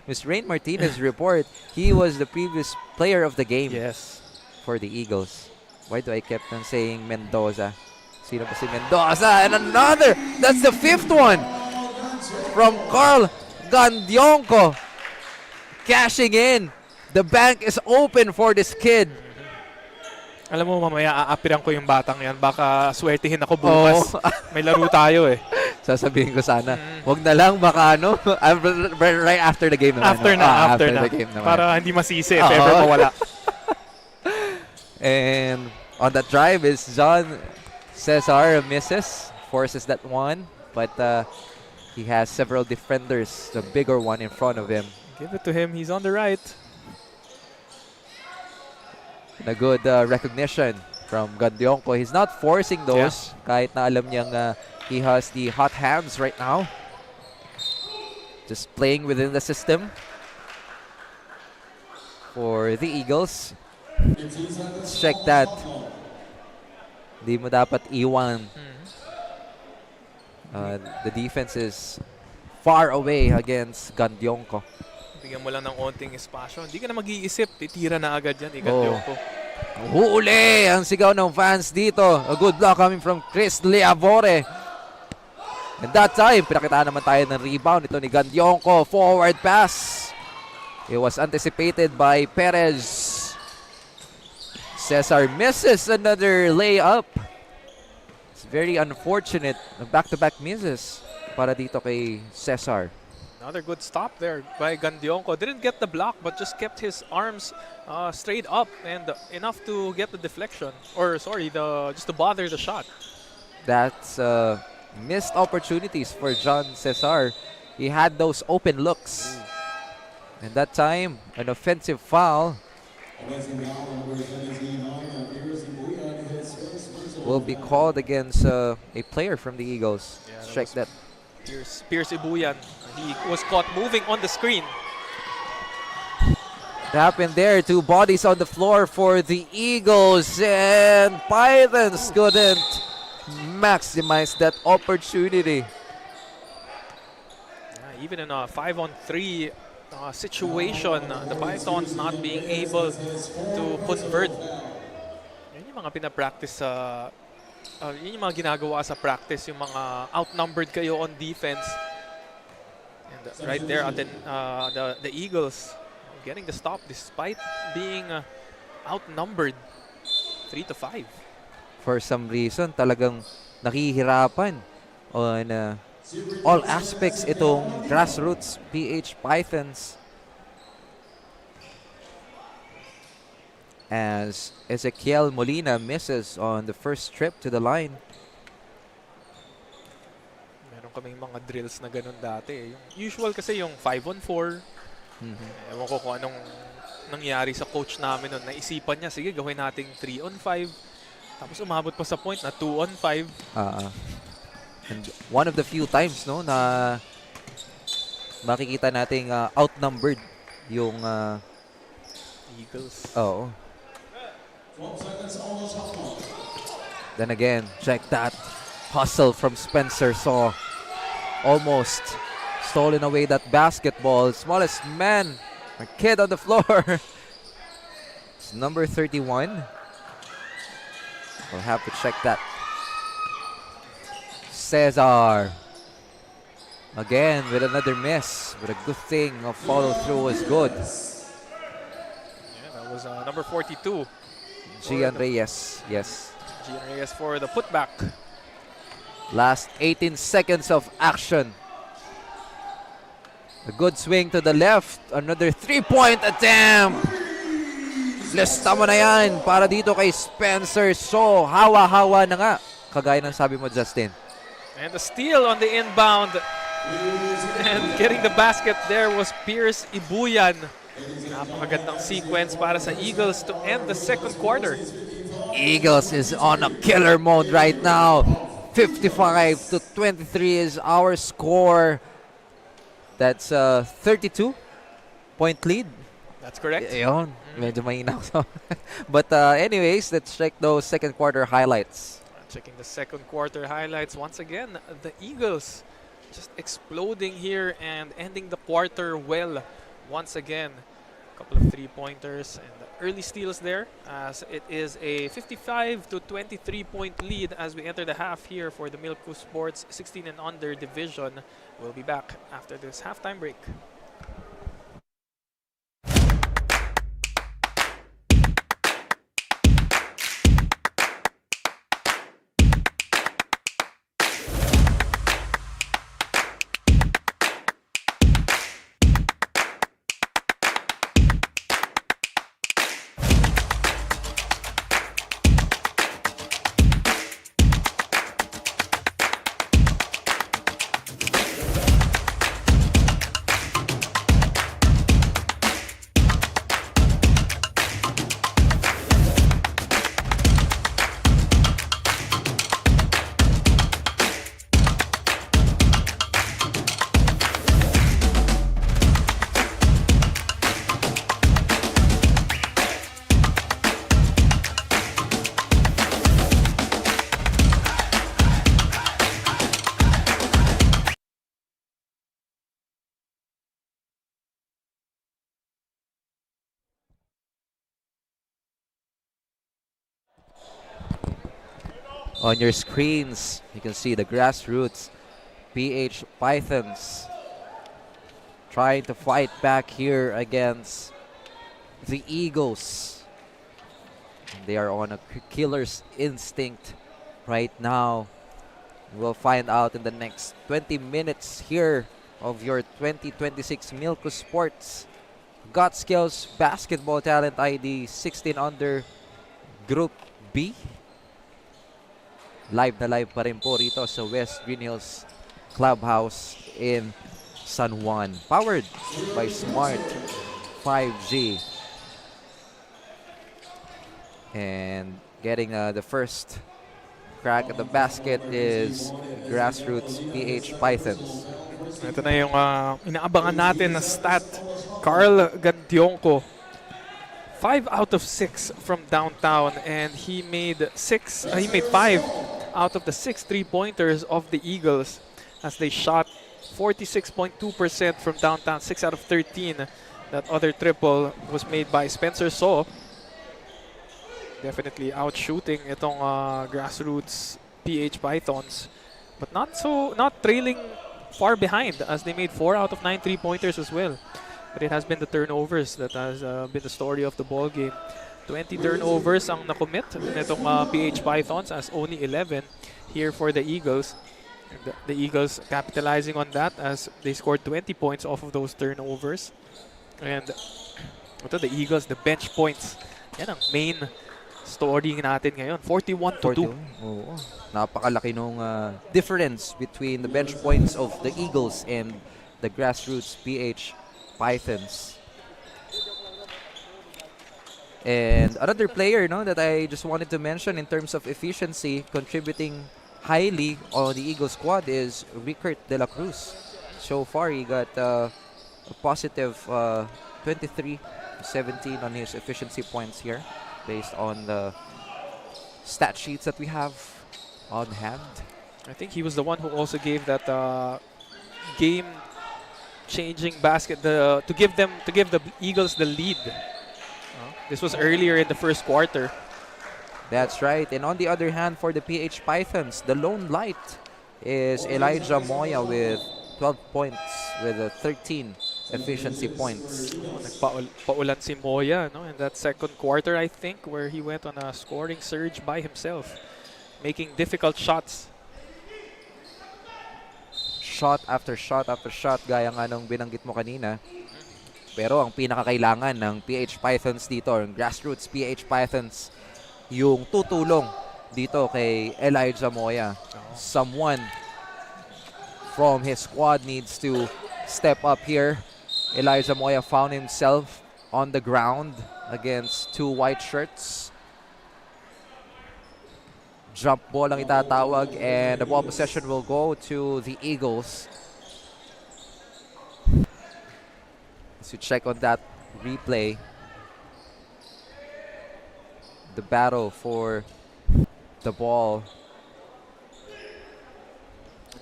Miss Rain Martinez report, he was the previous player of the game Yes. for the Eagles. Why do I kept on saying Mendoza? Sino ba si Mendoza? And another! That's the fifth one! From Carl Gandionco. Cashing in. The bank is open for this kid. Alam mo, mamaya aapiran ko yung batang yan. Baka swertihin ako bukas. Oh. May laro tayo eh. Sasabihin ko sana, wag na lang baka ano, right after the game naman. After na. The game naman. Para hindi masisi if ever mawala. And on that drive is John Cesar misses, forces that one, but he has several defenders, the bigger one in front of him. Give it to him. He's on the right. And a good recognition from Gandionco. He's not forcing those, kahit na alam niyang he has the hot hands right now. Just playing within the system for the Eagles. Let's check that. Di mo dapat iwan. The defense is far away against Gandionco. Bigyan mo lang ng onting espasyo. Hindi ka na mag-iisip. Titira na agad yan. Gandionco. Huli ang sigaw ng fans dito. A good block coming from Chris Leavore. And that time, pinakitaan naman tayo ng rebound. Ito ni Gandionco. Forward pass. It was anticipated by Perez. Cesar misses another layup. It's very unfortunate. Back-to-back misses para dito kay Cesar. Another good stop there by Gandionco. Didn't get the block but just kept his arms straight up and enough to get the deflection. Or sorry, just to bother the shot. That's missed opportunities for John Cesar. He had those open looks. And that time, an offensive foul will be called against a player from the Eagles. Yeah, Check that. Pierce Ibuyan. He was caught moving on the screen. It happened there. Two bodies on the floor for the Eagles. And Pythons couldn't maximize that opportunity. Yeah, even in a 5-on-3 situation, the Pythons not being able to convert. Yun yung mga pinapractice sa yun yung mga ginagawa sa practice, yung mga outnumbered kayo on defense. And right there at the Eagles getting the stop despite being outnumbered 3-5. For some reason, talagang nakihirapan on all aspects itong grassroots PH Pythons. As Ezekiel Molina misses on the first trip to the line. Meron kaming mga drills na ganun dati. Yung usual kasi yung 5-on-4. Ewan ko kung anong nangyari sa coach namin nun. Naisipan niya, sige gawin nating 3-on-5. Tapos umabot pa sa point na 2-on-5. And one of the few times no na makikita nating outnumbered yung Eagles. oh. 12 seconds on the shot clock. Then again, check that hustle from Spencer Saw. Almost stolen away that basketball. Smallest man, a kid on the floor. It's number 31. We'll have to check that. Cesar. Again with another miss. But a good thing a follow through was good. Yeah, that was number 42. Gian Reyes, yes. Gian Reyes for the putback. Last 18 seconds of action. A good swing to the left. Another 3-point attempt. Lista mo na yan para dito kay Spencer. So, hawa-hawa na nga. Kagaya ng sabi mo, Justin. And the steal on the inbound. And getting the basket there was Pierce Ibuyan. Napakagandang sequence para sa Eagles to end the second quarter. Eagles is on a killer mode right now. 55-23 is our score. That's a 32-point lead. That's correct. Ayun, medyo mahina ako. But anyways, let's check those second quarter highlights. Checking the second quarter highlights once again. The Eagles just exploding here and ending the quarter well once again. A couple of three-pointers and early steals there, as it is a 55-23 point lead as we enter the half here for the Milko Sports 16 and under division. We'll be back after this halftime break. On your screens, you can see the grassroots PH Pythons trying to fight back here against the Eagles. They are on a killer's instinct right now. We'll find out in the next 20 minutes here of your 2026 Milko Sports Got Skills Basketball Talent ID 16 under Group B. Live na live pa rin po rito sa West Green Hills Clubhouse in San Juan. Powered by Smart 5G. And getting the first crack at the basket is Grassroots PH Pythons. Ito na yung inaabangan natin na stat. Carl Gandionco, 5 out of 6 from downtown, and he made 5 out of the 6 3-pointers of the Eagles as they shot 46.2% from downtown, 6 out of 13. That other triple was made by Spencer Saw. Definitely outshooting itong grassroots PH Pythons, but not trailing far behind as they made 4 out of 9 3-pointers as well. But it has been the turnovers that has been the story of the ball game. 20 turnovers ang nakommit nitong PH Pythons as only 11 here for the Eagles. And the Eagles capitalizing on that as they scored 20 points off of those turnovers. And ito, the Eagles, the bench points. Yan ang main story natin ngayon. 41-2. Oo. Napakalaki nung difference between the bench points of the Eagles and the grassroots PH Pythons. And another player that I just wanted to mention in terms of efficiency, contributing highly on the Eagles squad is Rickert De La Cruz. So far, he got a positive 23-17 on his efficiency points here, based on the stat sheets that we have on hand. I think he was the one who also gave that game-changing basket to give the Eagles the lead. This was earlier in the first quarter. That's right. And on the other hand, for the PH Pythons, the lone light is Elijah Moya with 12 points with 13 efficiency points. Nagpaulan si Moya, no, in that second quarter, I think, where he went on a scoring surge by himself, making difficult shots. Shot after shot after shot, gaya nga nung binanggit mo kanina. Pero ang pinakakailangan ng PH Pythons dito, ang grassroots PH Pythons, yung tutulong dito kay Elijah Moya. Someone from his squad needs to step up here. Elijah Moya found himself on the ground against two white shirts. Jump ball ang itatawag, and the ball possession will go to the Eagles. As you check on that replay, the battle for the ball.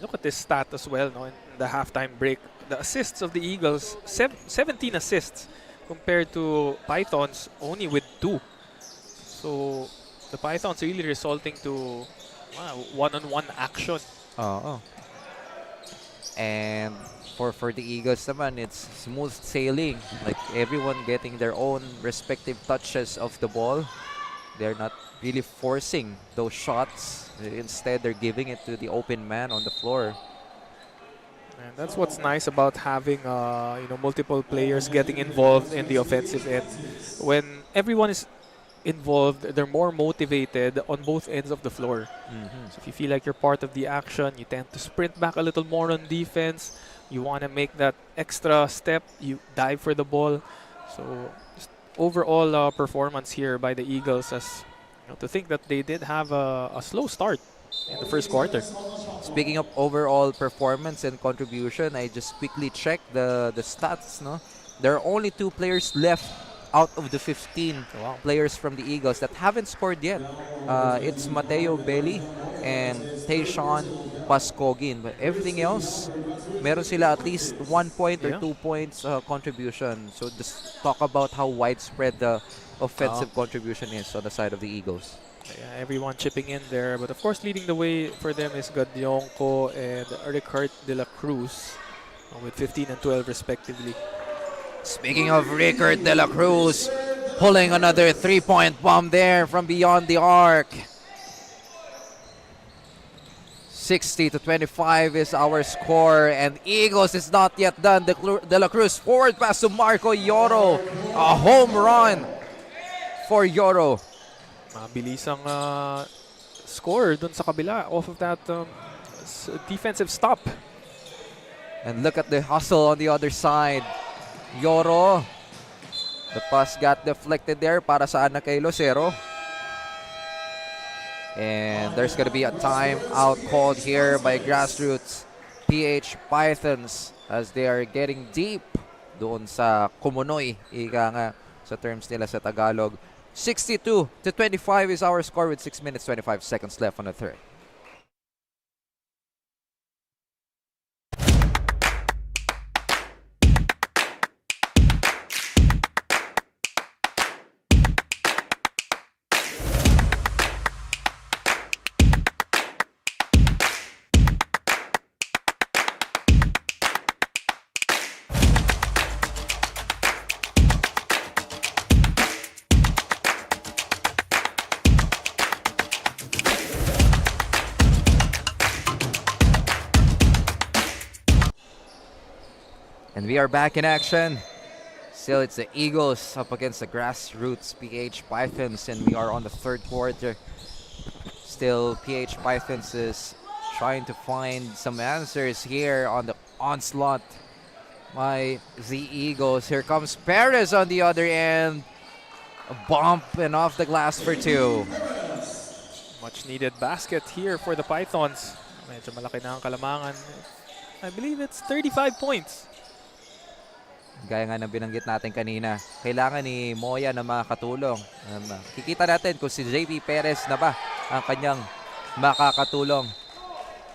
Look at this stat as well, no, in the halftime break. The assists of the Eagles, 17 assists compared to Pythons only with 2. So the Pythons really resulting to one-on-one action. And for the Eagles naman, it's smooth sailing. Like everyone getting their own respective touches of the ball. They're not really forcing those shots. Instead, they're giving it to the open man on the floor. And that's what's nice about having multiple players getting involved in the offensive end. When everyone is involved, they're more motivated on both ends of the floor. So if you feel like you're part of the action, you tend to sprint back a little more on defense. You want to make that extra step, you dive for the ball. So just overall performance here by the Eagles, as to think that they did have a slow start in the first quarter. Speaking of overall performance and contribution, I just quickly checked the stats. No, there are only 2 players left out of the 15 players from the Eagles that haven't scored yet. It's Mateo Belli and Tayshawn Pascogin. But everything else, meron sila at least 1 point or 2 points contribution. So just talk about how widespread the offensive contribution is on the side of the Eagles. Yeah, everyone chipping in there. But of course, leading the way for them is Gadyonko and Ricard de la Cruz with 15 and 12 respectively. Speaking of Ricard de la Cruz, pulling another 3-point bomb there from beyond the arc. 60-25 is our score, and Eagles is not yet done. De la Cruz forward pass to Marco Yoro. A home run for Yoro. Mabilis ang score dun sa kabila off of that defensive stop. And look at the hustle on the other side. Yoro. The pass got deflected there para sa anak kay Lucero. And there's going to be a timeout called here by Grassroots PH Pythons as they are getting deep doon sa Kumunoy, ika nga sa terms nila sa Tagalog. 62-25 is our score with 6 minutes 25 seconds left on the third. And we are back in action. Still, it's the Eagles up against the Grassroots PH Pythons, and we are on the third quarter. Still, PH Pythons is trying to find some answers here on the onslaught by the Eagles. Here comes Perez on the other end. A bump and off the glass for 2. Much needed basket here for the Pythons. Medyo malaki na ang kalamangan. I believe it's 35 points. Gaya nga ng binanggit natin kanina, kailangan ni Moya na makakatulong. Kikita natin kung si JP Perez na ba ang kanyang makakatulong.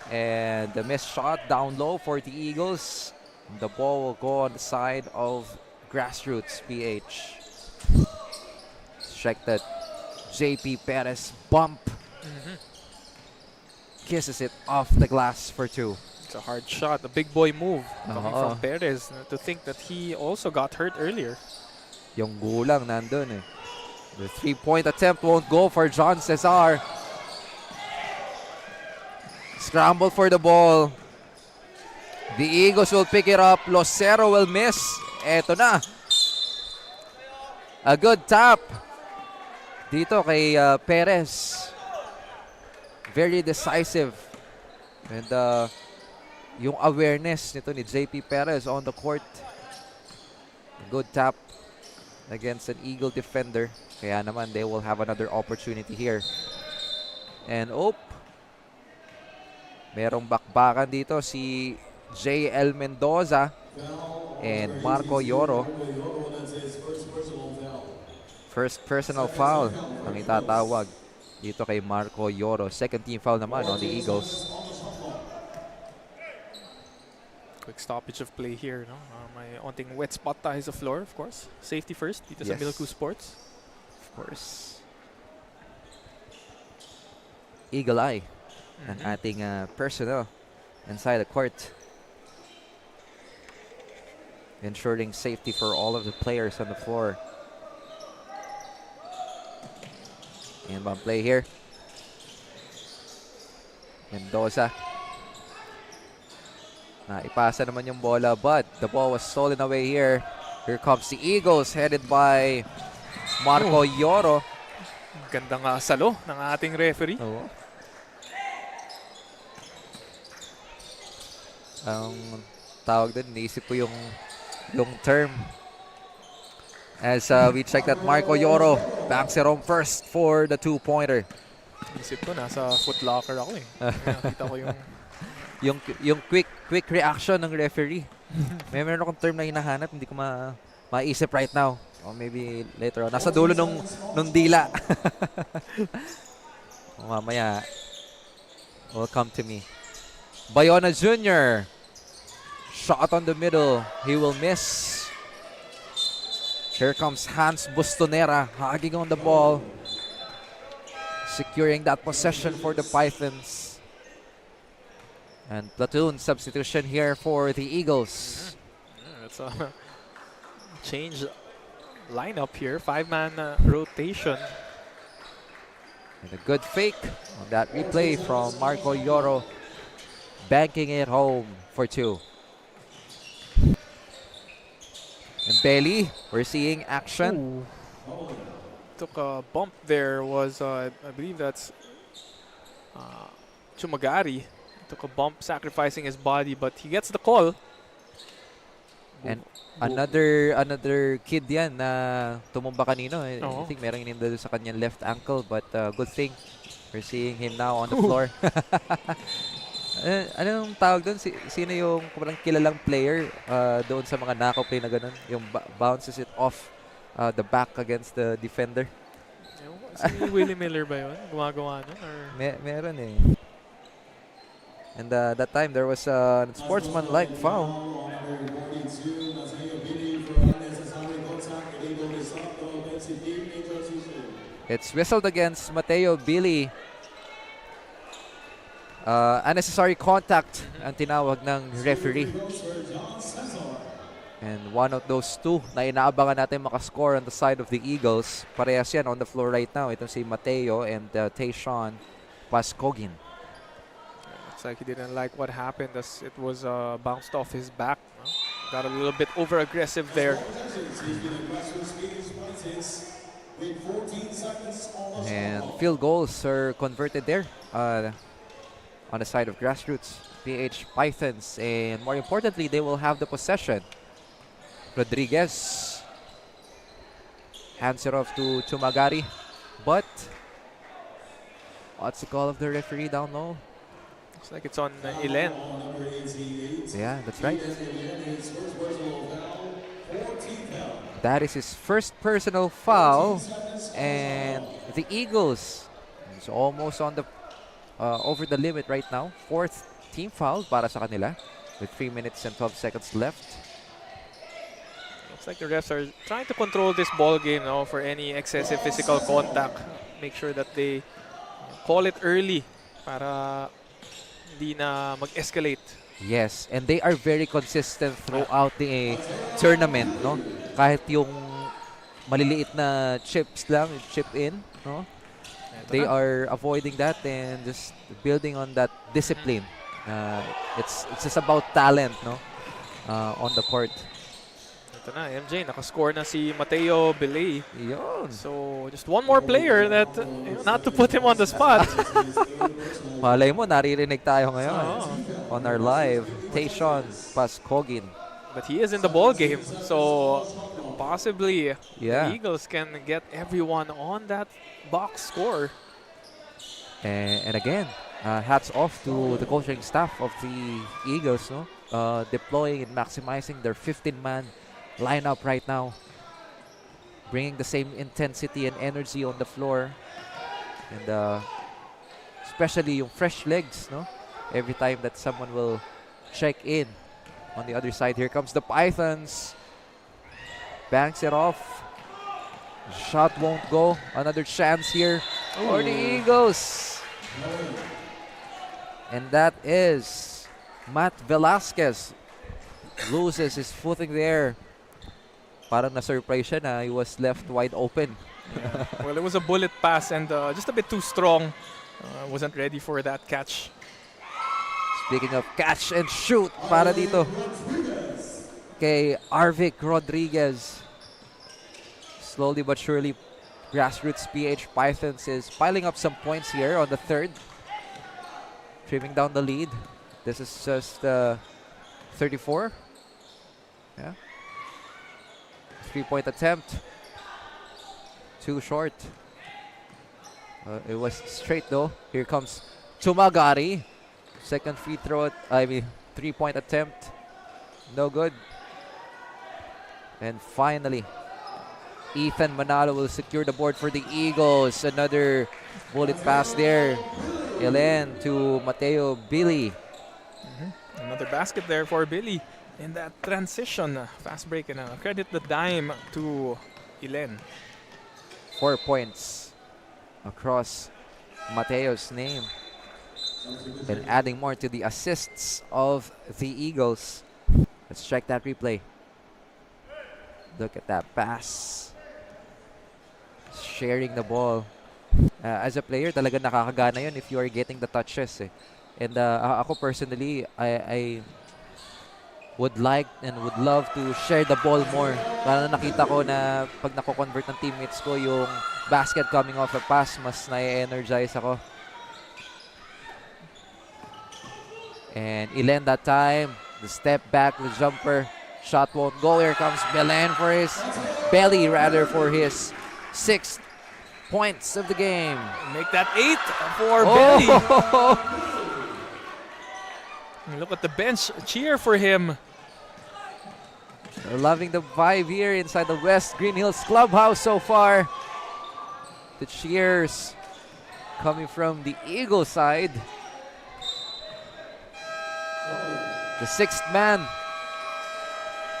And the missed shot down low for the Eagles. The ball will go on the side of Grassroots PH. Check that JP Perez bump. Kisses it off the glass for 2. It's a hard shot, a big boy move coming Oo. from Perez. To think that he also got hurt earlier. Yung gulang nandun eh. The 3-point attempt won't go for John Cesar. Scramble for the ball. The Eagles will pick it up. Lucero will miss. Eto na. A good tap dito kay Perez. Very decisive. And yung awareness nito ni JP Perez on the court. A good tap against an Eagle defender. Kaya naman they will have another opportunity here. And merong bakbakan dito si JL Mendoza and Marco Yoro. First personal foul ang itatawag dito kay Marco Yoro. Second team foul naman on the Eagles. Quick stoppage of play here. No? May onting wet spot tayo sa floor, of course. Safety first dito sa Yes. Milku Sports. Of course. Eagle eye ang ating personnel inside the court. Ensuring safety for all of the players on the floor. And one play here. Mendoza. Ipasa naman yung bola, but the ball was stolen away here. Here comes the Eagles headed by Marco Yoro. Gandang salo ng ating referee. Oo. Ang tawag doon, naisip ko yung term. As we check that Marco Yoro banks it home first for the 2-pointer. Isip ko, nasa Foot Locker ako eh. Nakita ko yung quick reaction ng referee. Meron akong term na hinahanap, hindi ko maisip right now. Or maybe later on. Nasa dulo nung dila. Mamaya will come to me. Bayona Jr. Shot on the middle. He will miss. Here comes Hans Bustonera hugging on the ball. Securing that possession for the Pythons. And platoon substitution here for the Eagles. It's a change lineup here. 5-man rotation. And a good fake on that replay from Marco Yoro. Banking it home for 2. And Bailey, we're seeing action. Ooh. Took a bump there. Was I believe that's Chumagari. Took a bump, sacrificing his body, but he gets the call. And another kid yan na tumumba kanino. I think merong inindalo sa kanyang left ankle, but good thing we're seeing him now on the floor. Anong tawag doon? Sino yung parang kilalang player doon sa mga knockout play na ganun? Yung bounces it off the back against the defender. Si Willie Miller ba yun? Gumagawa nun? Or? Meron eh. And that time there was a sportsman-like foul. It's whistled against Mateo Billy. Unnecessary contact ang tinawag ng referee. And one of those two na inaabangan natin makascore on the side of the Eagles. Parehas yan on the floor right now. Itong si Mateo and Tayshawn Pascogin. Looks like he didn't like what happened as it was bounced off his back. Got a little bit over-aggressive there. And field goals are converted there on the side of Grassroots. PH Pythons. And more importantly, they will have the possession. Rodriguez hands it off to Chumagari. But what's the call of the referee down low? Looks like it's on Ilen. Yeah, that's right. That is his first personal foul, and the Eagles is almost on the over the limit right now. Fourth team foul para sa kanila with 3 minutes and 12 seconds left. Looks like the refs are trying to control this ball game now for any excessive physical contact. Make sure that they call it early para hindi na mag-escalate. Yes, and they are very consistent throughout the tournament, no? Kahit yung maliliit na chips lang, chip in, no? They are avoiding that and just building on that discipline. It's just about talent, no? On the court. Ito na, MJ, nakascore na si Mateo Belay. Yun. So, just one more player that, not to put him on the spot. Malay mo, naririnig tayo ngayon on our live. Tayshaun Pascogin. But he is in the ball game. So, possibly Yeah. the Eagles can get everyone on that box score. And again, hats off to the coaching staff of the Eagles, no? Deploying and maximizing their 15-man lineup right now. Bringing the same intensity and energy on the floor. And especially yung fresh legs, no? Every time that someone will check in on the other side. Here comes the Pythons. Banks it off. Shot won't go. Another chance here for the Eagles. And that is Matt Velasquez. Loses his footing there. Parang na-surprise siya na he was left wide open. Well, it was a bullet pass and just a bit too strong. Wasn't ready for that catch. Speaking of catch and shoot, para dito kay Arvic Rodriguez. Slowly but surely, Grassroots PH Pythons is piling up some points here on the third. Trimming down the lead. This is just 34. Yeah. 3-point attempt. Too short. It was straight though. Here comes Tumagari. Second free throw, 3-point attempt. No good. And finally, Ethan Manalo will secure the board for the Eagles. Another bullet pass there. Elen to Mateo Billy. Another basket there for Billy in that transition. Fast break and credit the dime to Ilen. 4 points across Mateo's name. And adding more to the assists of the Eagles. Let's check that replay. Look at that pass. Sharing the ball. As a player, talaga nakakagana yun if you are getting the touches. And ako personally, I would like and would love to share the ball more. Para nakita ko na pag nako-convert ng teammates ko yung basket coming off a pass, mas na-energize ako. And Ilen that time, the step back, the jumper, shot won't go. Here comes Belen for his belly, rather for his 6th points of the game. Make that 8 for Billy. Look at the bench, cheer for him. They're loving the vibe here inside the West Green Hills clubhouse so far. The cheers coming from the Eagle side. The 6th man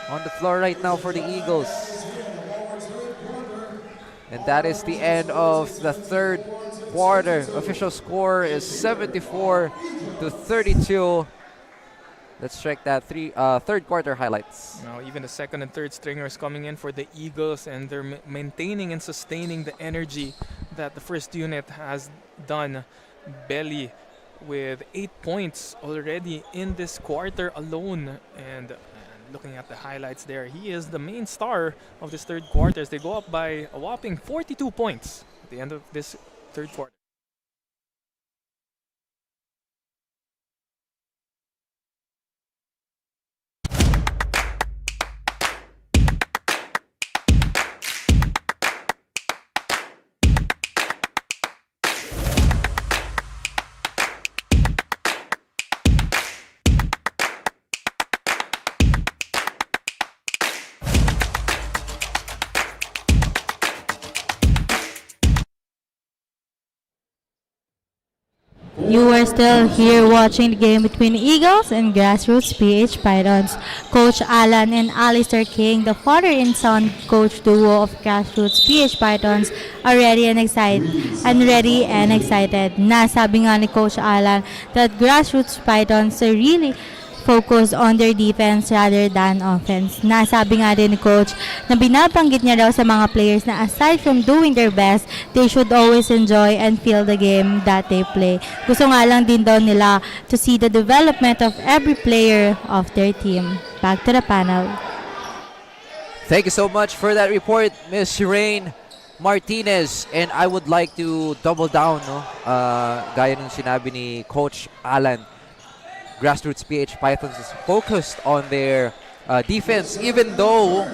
on the floor right now for the Eagles. And that is the end of the third quarter. Official score is 74-32. Let's check that third quarter highlights. Now even the second and third stringers coming in for the Eagles, and they're maintaining and sustaining the energy that the first unit has done. Belly with 8 points already in this quarter alone. And looking at the highlights there, he is the main star of this third quarter as they go up by a whopping 42 points at the end of this third quarter. we're still here watching the game between Eagles and Grassroots PH Pythons. Coach Alan and Alistair King, the father and son coach duo of Grassroots PH Pythons, are ready and excited. Nasabi nga ni Coach Alan that Grassroots Pythons are really focus on their defense rather than offense. Nasabi nga din ni Coach na binabanggit niya daw sa mga players na aside from doing their best, they should always enjoy and feel the game that they play. Gusto nga lang din daw nila to see the development of every player of their team. Back to the panel. Thank you so much for that report, Miss Shireen Martinez. And I would like to double down, no? Gaya ng sinabi ni Coach Alan, Grassroots PH Pythons is focused on their defense, even though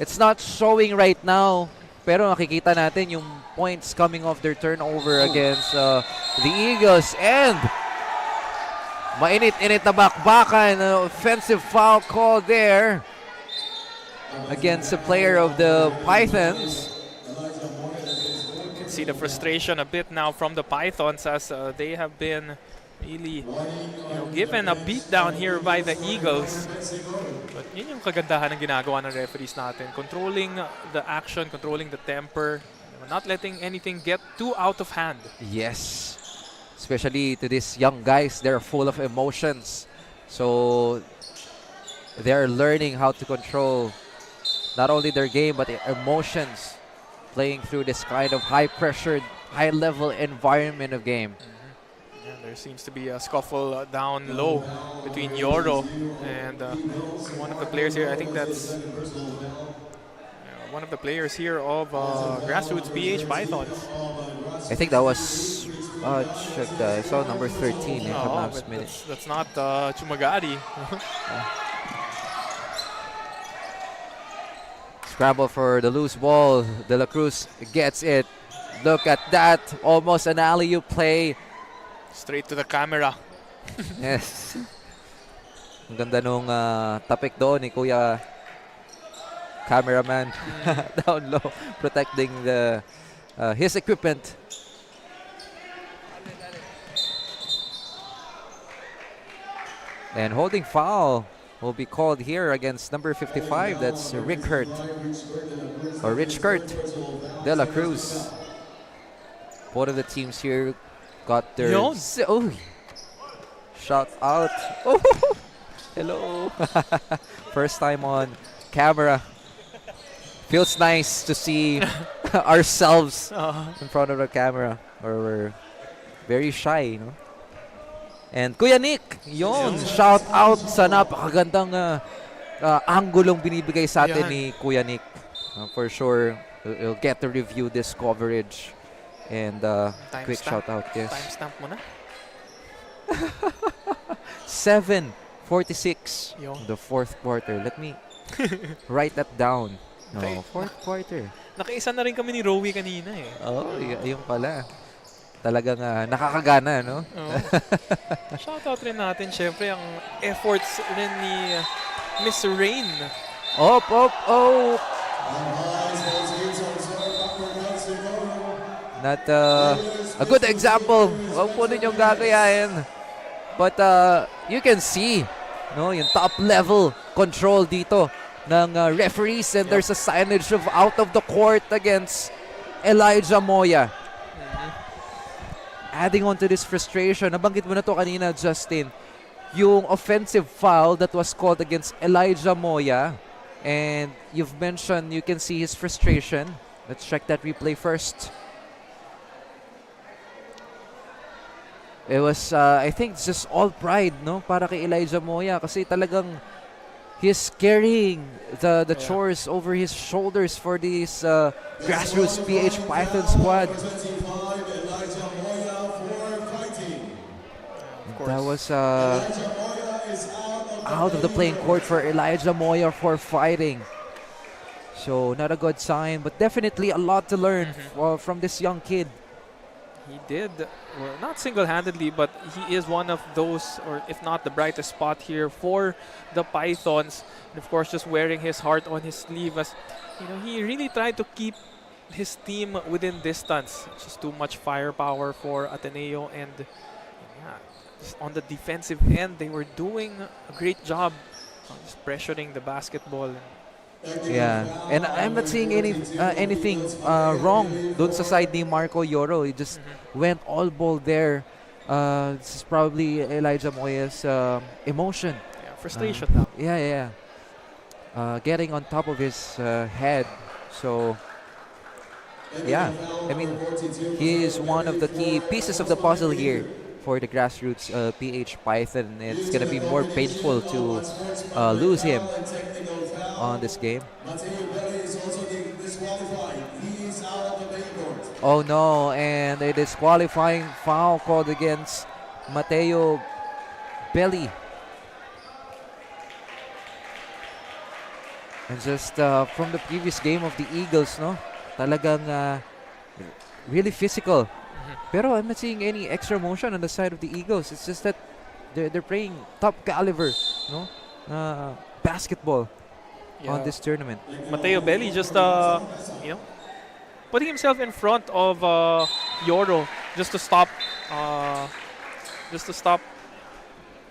it's not showing right now. Pero nakikita natin yung points coming off their turnover against the Eagles. And mainit-init na bakbakan, an offensive foul call there against a player of the Pythons. You can see the frustration a bit now from the Pythons as they have been really given a beatdown here by the Eagles. But yun yung kagandahan ng ginagawa ng referees natin. Controlling the action, controlling the temper, not letting anything get too out of hand. Yes. Especially to these young guys, they're full of emotions. So they're learning how to control not only their game but their emotions playing through this kind of high-pressured, high-level environment of game. Yeah, there seems to be a scuffle down low between Yoro and one of the players here. I think that's one of the players here of Grassroots PH Pythons. I think that was check that. I saw number 13 if I'm not But mistaken. that's not Chumagari. Scramble for the loose ball. De La Cruz gets it. Look at that. Almost an alley-oop play. Straight to the camera. Yes. Ang ganda nung tapik doon ni Kuya cameraman down low, protecting the his equipment. And holding foul will be called here against number 55. That's Rich Kurt De La Cruz. Both of the teams here got their shout out. Oh, hello. First time on camera. Feels nice to see ourselves in front of the camera. Or we're very shy, no? And Kuya Nick, yon, shout out sa napakagandang anggulong binibigay sa atin ni Kuya Nick. For sure, we'll get to review this coverage. And quick shout out, yes. Timestamp mo na. 7:46 Yo. the fourth quarter. Let me write that down. No, Okay. fourth quarter. Nakaisa na rin kami ni Rowie kanina eh. Oh, yung pala. Talagang nakakagana, no? Oo. Shoutout rin natin syempre ang efforts rin ni Miss Rain. Op. Not a good example. Huwag po ninyong gagayahin. But you can see, no, yung top level control dito ng referees, and there's a signage of out of the court against Elijah Moya. Adding on to this frustration, nabanggit mo na to kanina, Justin, yung offensive foul that was called against Elijah Moya, and you've mentioned you can see his frustration. Let's check that replay first. It was, I think, just all pride, no, para kay Elijah Moya, kasi talagang he's carrying the chores over his shoulders for this Grassroots PH Python squad. That was out of the playing court for Elijah Moya for fighting. So not a good sign, but definitely a lot to learn from this young kid. He did, well, not single-handedly, but he is one of those, or if not the brightest spot here for the Pythons. And of course, just wearing his heart on his sleeve, as you know, he really tried to keep his team within distance. Just too much firepower for Ateneo, and just on the defensive end, they were doing a great job just pressuring the basketball. Yeah, and I'm not seeing anything wrong dun sa side ni Marco Yoro. He just went all ball there. This is probably Elijah Moya's emotion. Yeah, frustration lang. Yeah. Getting on top of his head. So, yeah, I mean, he is one of the key pieces of the puzzle here for the grassroots PH Python. It's gonna be more painful to lose him on this game. Oh no, and a disqualifying foul called against Mateo Belli. And just from the previous game of the Eagles, no? Talagang really physical. Pero I'm not seeing any extra motion on the side of the Eagles. It's just that they're playing top caliber, no? Basketball on this tournament. Mateo Belli just putting himself in front of Yoro just to stop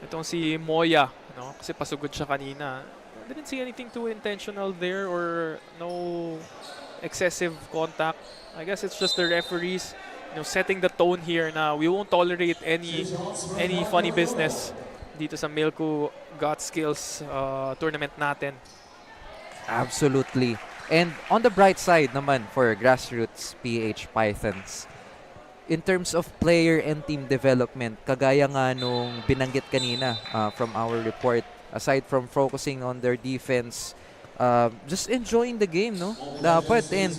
itong si Moya, no? Kasi pasugod siya kanina. I didn't see anything too intentional there or no excessive contact. I guess it's just the referees, setting the tone here na we won't tolerate any funny business dito sa Milko Got Skills tournament natin. Absolutely. And on the bright side naman for grassroots PH Pythons, in terms of player and team development, kagaya nga nung binanggit kanina from our report, aside from focusing on their defense, just enjoying the game, no? Dapat. And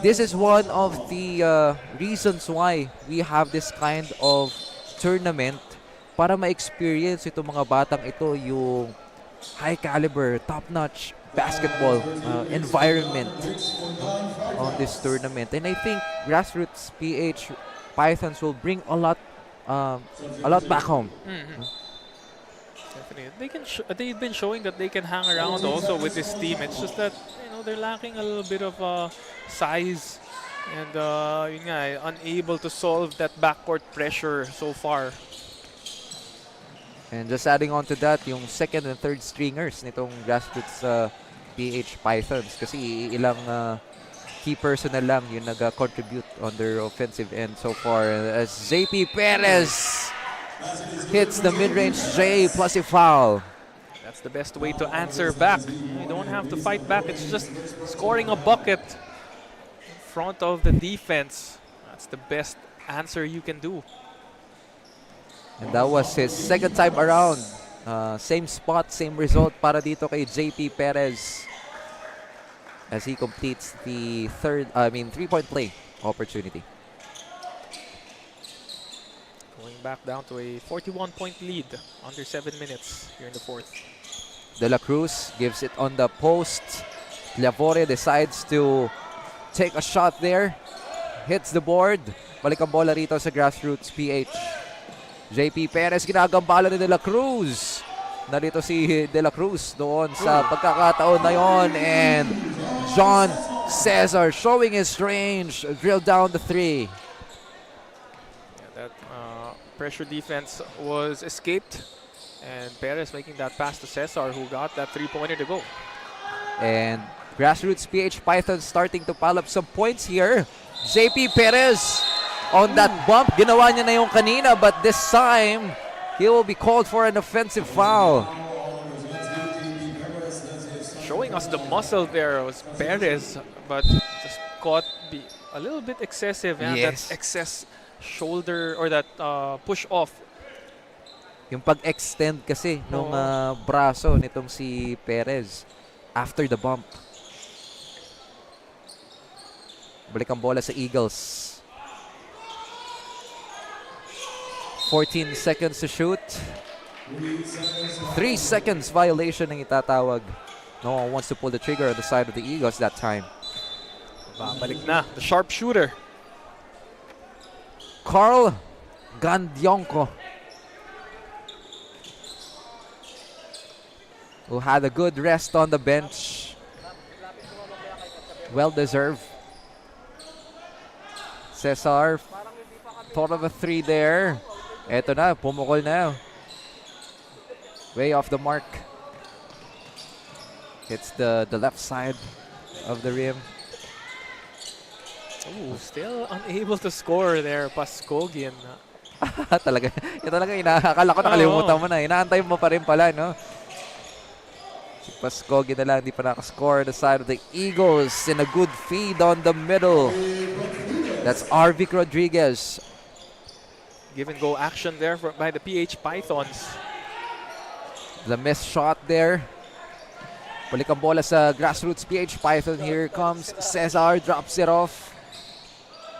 this is one of the reasons why we have this kind of tournament para ma-experience itong mga batang ito yung high caliber, top-notch basketball environment on this tournament. And I think grassroots PH Pythons will bring a lot back home. Definitely. They've been showing that they can hang around also with this team. It's just that they're lacking a little bit of size and yun nga, unable to solve that backcourt pressure so far. And just adding on to that, yung second and third stringers nitong grassroots PH Pythons, kasi ilang key personnel lang yung nag-contribute on their offensive end so far. As JP Perez hits the mid-range J plus a foul. That's the best way to answer back. You don't have to fight back. It's just scoring a bucket in front of the defense. That's the best answer you can do. And that was his second time around. Same spot, same result para dito kay JP Perez as he completes the three-point play opportunity. Going back down to a 41-point lead, under 7 minutes here in the fourth. De La Cruz gives it on the post. Lavore decides to take a shot there. Hits the board. Balik ang bola rito sa grassroots PH. JP Perez ginagambala ni De La Cruz. Narito si De La Cruz doon sa pagkakataon na yon. And John Cesar showing his range. Drill down the three. Yeah, that pressure defense was escaped. And Perez making that pass to Cesar, who got that three-pointer to go. And grassroots PH Python starting to pile up some points here. JP Perez on that bump. Ginawa niya na yung kanina, but this time he will be called for an offensive foul. Showing us the muscle there was Perez, but just caught a little bit excessive. Yeah, Yes. that excess shoulder or that push off. Yung pag-extend kasi nung braso nitong si Perez after the bump. Balik ang bola sa Eagles. 14 seconds to shoot. 3 seconds violation ang itatawag. No one wants to pull the trigger on the side of the Eagles that time. Balik na, the sharpshooter. Carl Gandionco, who had a good rest on the bench. Well deserved. Cesar thought of a three there. Eto na, pumukol na. Way off the mark. Hits the left side of the rim. Ooh, still unable to score there, Paskogin. Talaga, yun talaga, akala ko nakalimutan mo na. Inaantay mo pa rin pala, no? Si Paskogi na lang, di pa nakascore. The side of the Eagles in a good feed on the middle. That's Arvic Rodriguez. Give and go action there by the PH Pythons. The missed shot there. Balik ang bola sa Grassroots PH Python. Here comes Cesar, drops it off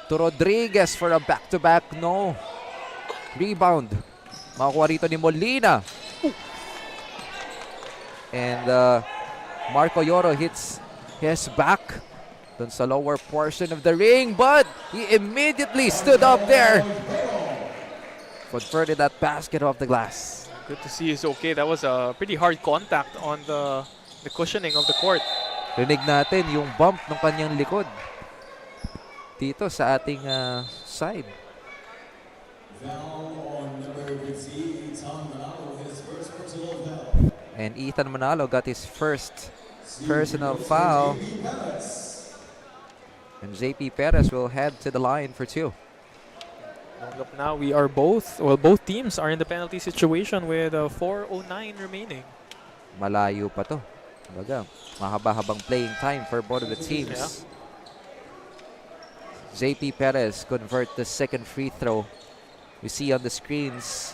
to Rodriguez for a back-to-back. No. Rebound. Makukuha rito ni Molina. And Marco Yoro hits his back dun sa lower portion of the ring, but he immediately stood up there. Converted that basket off the glass. Good to see he's okay. That was a pretty hard contact on the cushioning of the court. Rinig natin yung bump ng kanyang likod dito sa ating side. And Ethan Manalo got his first personal foul. And JP Perez will head to the line for 2. Up now, we are both teams are in the penalty situation with 4:09 remaining. Malayo pa to. Baga, mahaba-habang playing time for both of the teams. Yeah. JP Perez convert the second free throw. We see on the screens,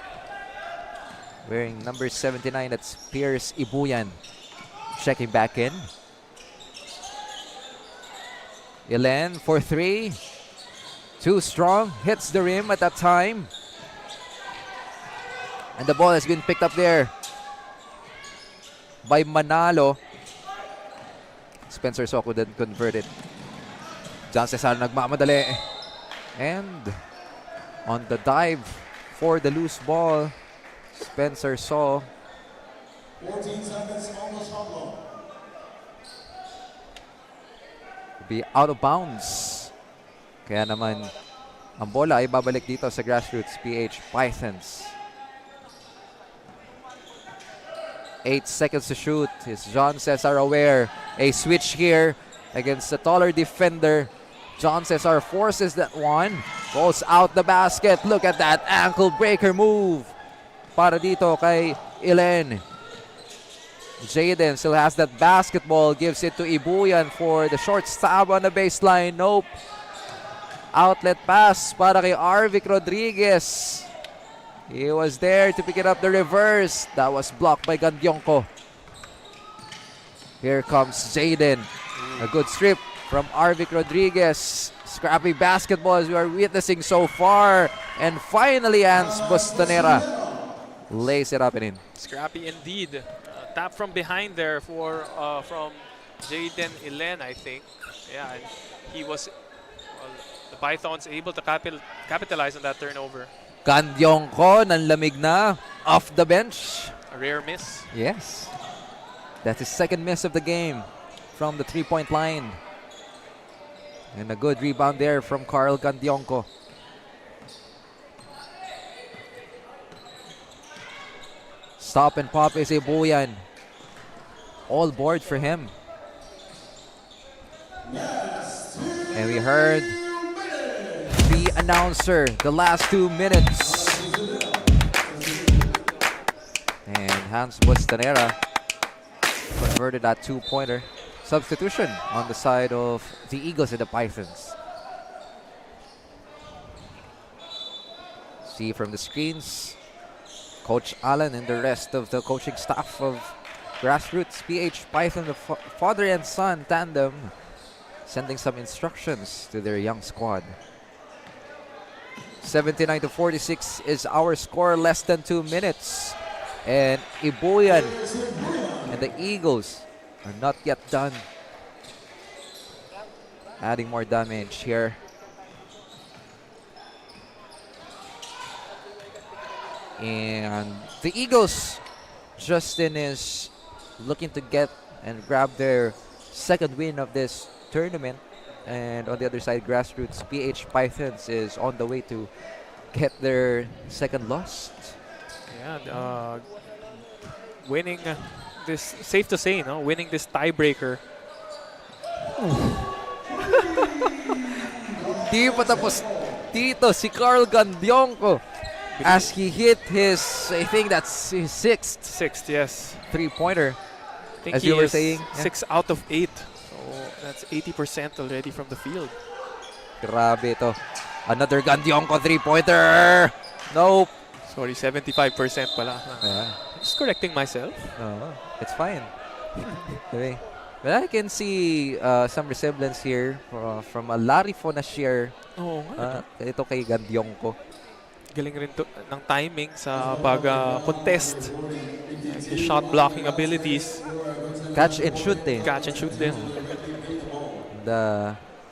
wearing number 79, that's Pierce Ibuyan. Checking back in. Ilen for 3. Too strong. Hits the rim at that time. And the ball has been picked up there by Manalo. Spencer Soko then converted. John Cesar nagmamadali. And on the dive for the loose ball, Spencer saw 14 seconds on the shot clock. be out of bounds. Kaya naman ang bola ay babalik dito sa Grassroots PH Pythons. 8 seconds to shoot. Is John Cesar aware? A switch here against the taller defender. John Cesar forces that one. Goes out the basket. Look at that ankle breaker move. Para dito kay Ilen. Jaden still has that basketball. Gives it to Ibuyan for the short stab on the baseline. Nope. Outlet pass para kay Arvic Rodriguez. He was there to pick it up the reverse. That was blocked by Gandyonko. Here comes Jaden. A good strip from Arvic Rodriguez. Scrappy basketball as we are witnessing so far. And finally, Hans Bostanera lays it up and in. Scrappy indeed. Tap from behind there from Jaden Ilen, I think. Yeah, and he was the Pythons able to capitalize on that turnover. Gandyonko nanlamig na off the bench. A rare miss. Yes. That's his second miss of the game from the three-point line. And a good rebound there from Carl Gandyonko. Stop and pop is Ibuyan. All board for him. And we heard the announcer the last 2 minutes. And Hans Bostanera converted that two-pointer. Substitution on the side of the Eagles and the Pythons. See from the screens, Coach Allen and the rest of the coaching staff of Grassroots PH Python, the father and son tandem, sending some instructions to their young squad. 79-46 is our score, less than 2 minutes. And Ibuyan and the Eagles are not yet done. Adding more damage here. And the Eagles, Justin is looking to get and grab their second win of this tournament. And on the other side, Grassroots PH Pythons is on the way to get their second loss. Yeah, winning this, safe to say, no, winning this tiebreaker. Di pa tapos dito si Carl Gandionco as he hit his, I think that's his Sixth, yes. three-pointer. I think As he you were is saying, 6 out of 8. So that's 80% already from the field. Grabe ito. Another Gandionco three-pointer. Nope. Sorry, 75% pala. Yeah. Just correcting myself. No, it's fine. Okay. But I can see some resemblance here from a Larry Fonashier Oo nga. ito kay Gandionco. Galing rin to, ng timing sa pag-contest. His shot blocking abilities. Catch and shoot eh. Catch and shoot din.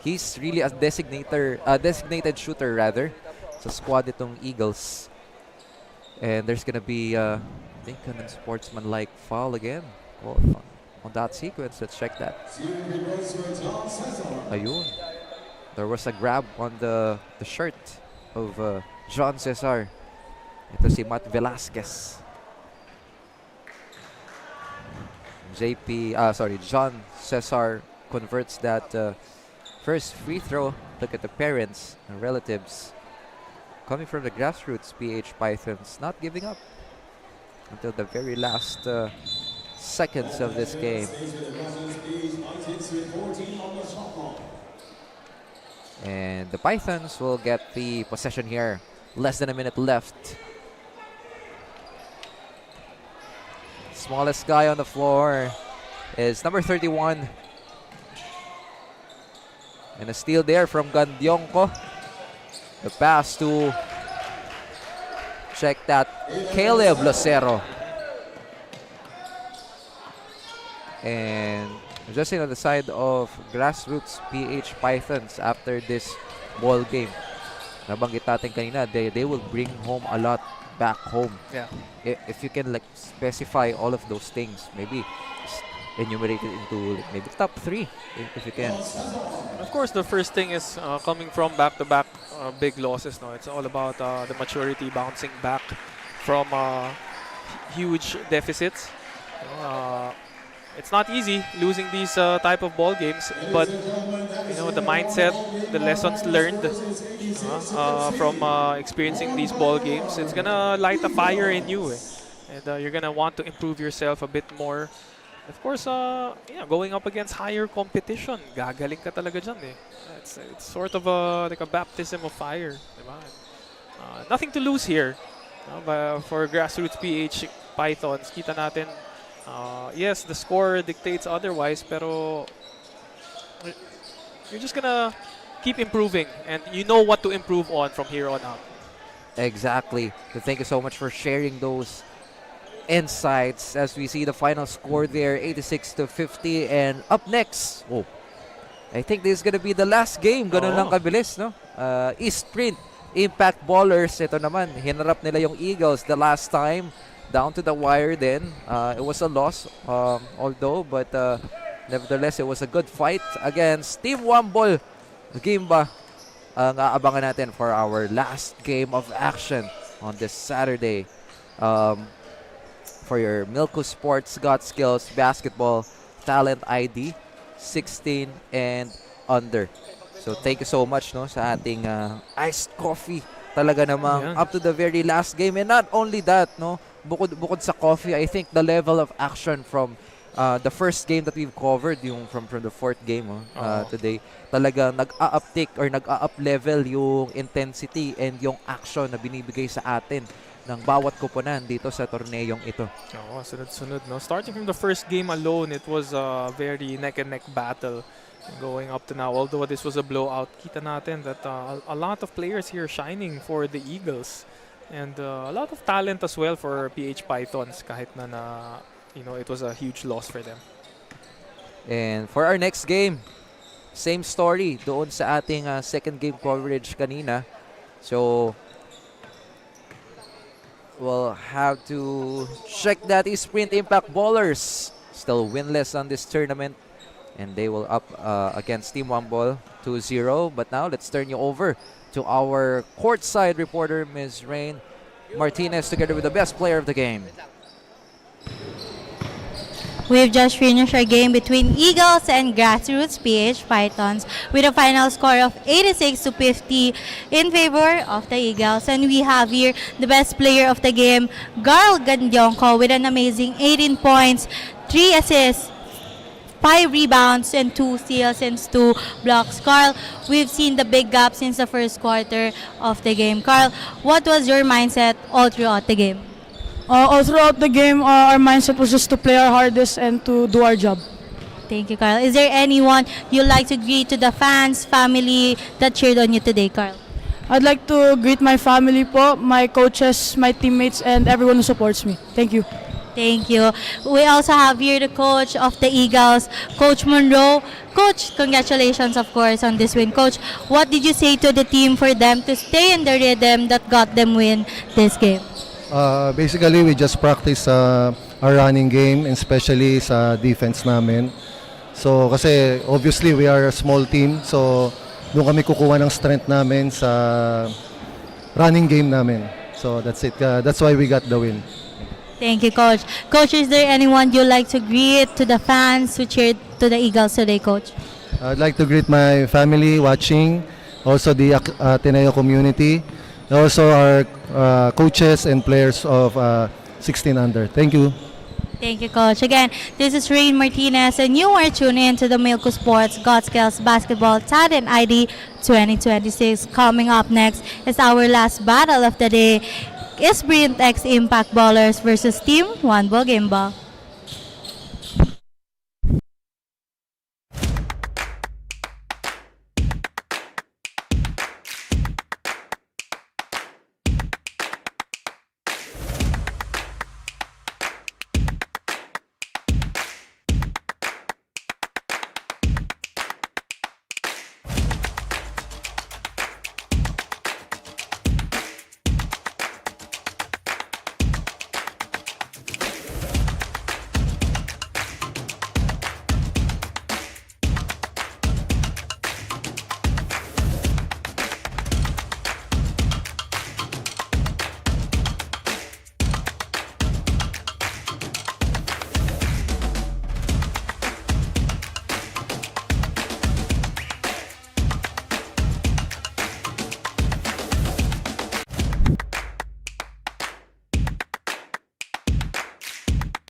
He's really a designated shooter rather sa squad itong Eagles. And there's gonna be I think an unsportsmanlike foul again on that sequence. Let's check that. Ayun. There was a grab on the shirt of John Cesar. Ito si Matt Velasquez. John Cesar converts that first free throw. Look at the parents and relatives coming from the grassroots PH Pythons, not giving up until the very last seconds of this game. And the Pythons will get the possession here. Less than a minute left. Smallest guy on the floor is number 31. And a steal there from Gandionco. The pass to, check that, Caleb Lucero. And just on the side of grassroots PH Pythons after this ball game. Nabanggit natin kanina, they will bring home a lot back home. Yeah. If you can like specify all of those things, maybe enumerate it into maybe top 3 if you can. Of course, the first thing is coming from back-to-back big losses. No, it's all about the maturity, bouncing back from huge deficits. It's not easy losing these type of ball games, but you know, the mindset, the lessons learned from experiencing these ball games, it's gonna light a fire in you, and you're gonna want to improve yourself a bit more. Of course, yeah, going up against higher competition, gagaling ka talaga dyan eh. It's sort of like a baptism of fire, diba? Nothing to lose here, for grassroots PH Pythons. Kita natin. Yes, the score dictates otherwise, pero you're just gonna keep improving, and you know what to improve on from here on out. Exactly. So thank you so much for sharing those insights as we see the final score there, 86-50. And up next, I think this is gonna be the last game. Ganun lang kabilis, no? EASTPRINT, Impact Ballers. Ito naman, hinarap nila yung Eagles the last time. Down to the wire then. It was a loss, although, but nevertheless, it was a good fight against Team WANBOL GUIMBA. Ang aabangan natin for our last game of action on this Saturday. For your Milko Sports Got Skills Basketball Talent ID 16 and under. So thank you so much, no, sa ating iced coffee. Talaga namang up to the very last game. And not only that, no, bukod sa coffee, I think the level of action from the first game that we've covered, yung from the fourth game today, talaga nag-a-uptick or nag-a-up level yung intensity and yung action na binibigay sa atin ng bawat koponan dito sa torneyong ito. Sunod-sunod, no? Starting from the first game alone, it was a very neck-and-neck battle going up to now. Although this was a blowout, kita natin that a lot of players here shining for the Eagles. And a lot of talent as well for PH Pythons, kahit na you know, it was a huge loss for them. And for our next game, same story doon sa ating second game coverage kanina. So we'll have to check that EASTPRINT Impact Ballers still winless on this tournament, and they will up against Team WANBOL 2-0. But now let's turn you over to our courtside reporter, Ms. Rain Martinez, together with the best player of the game. We've just finished our game between Eagles and Grassroots PH Pythons with a final score of 86-50 in favor of the Eagles. And we have here the best player of the game, Garl Gandyonko, with an amazing 18 points, 3 assists, 5 rebounds, and 2 steals and 2 blocks. Carl, we've seen the big gap since the first quarter of the game. Carl, what was your mindset all throughout the game? All throughout the game, our mindset was just to play our hardest and to do our job. Thank you, Carl. Is there anyone you'd like to greet to the fans, family that cheered on you today, Carl? I'd like to greet my family po, my coaches, my teammates, and everyone who supports me. Thank you. Thank you. We also have here the coach of the Eagles, Coach Monroe. Coach, congratulations, of course, on this win. Coach, what did you say to the team for them to stay in the rhythm that got them win this game? Basically, we just practice our running game, and especially sa defense namin. So, kasi obviously we are a small team, so doon kami kukuha ng strength namin sa running game namin. So, that's it. That's why we got the win. Thank you, Coach. Coach, is there anyone you'd like to greet to the fans who cheered to the Eagles today, Coach? I'd like to greet my family watching, also the Ateneo community, also our coaches and players of 16 under. Thank you. Thank you, Coach. Again, this is Rain Martinez, and you are tuning in to the Milko Sports God Skills Basketball Talent ID 2026. Coming up next is our last battle of the day. EASTPRINT X Impact Ballers versus Team WANBOL GUIMBA.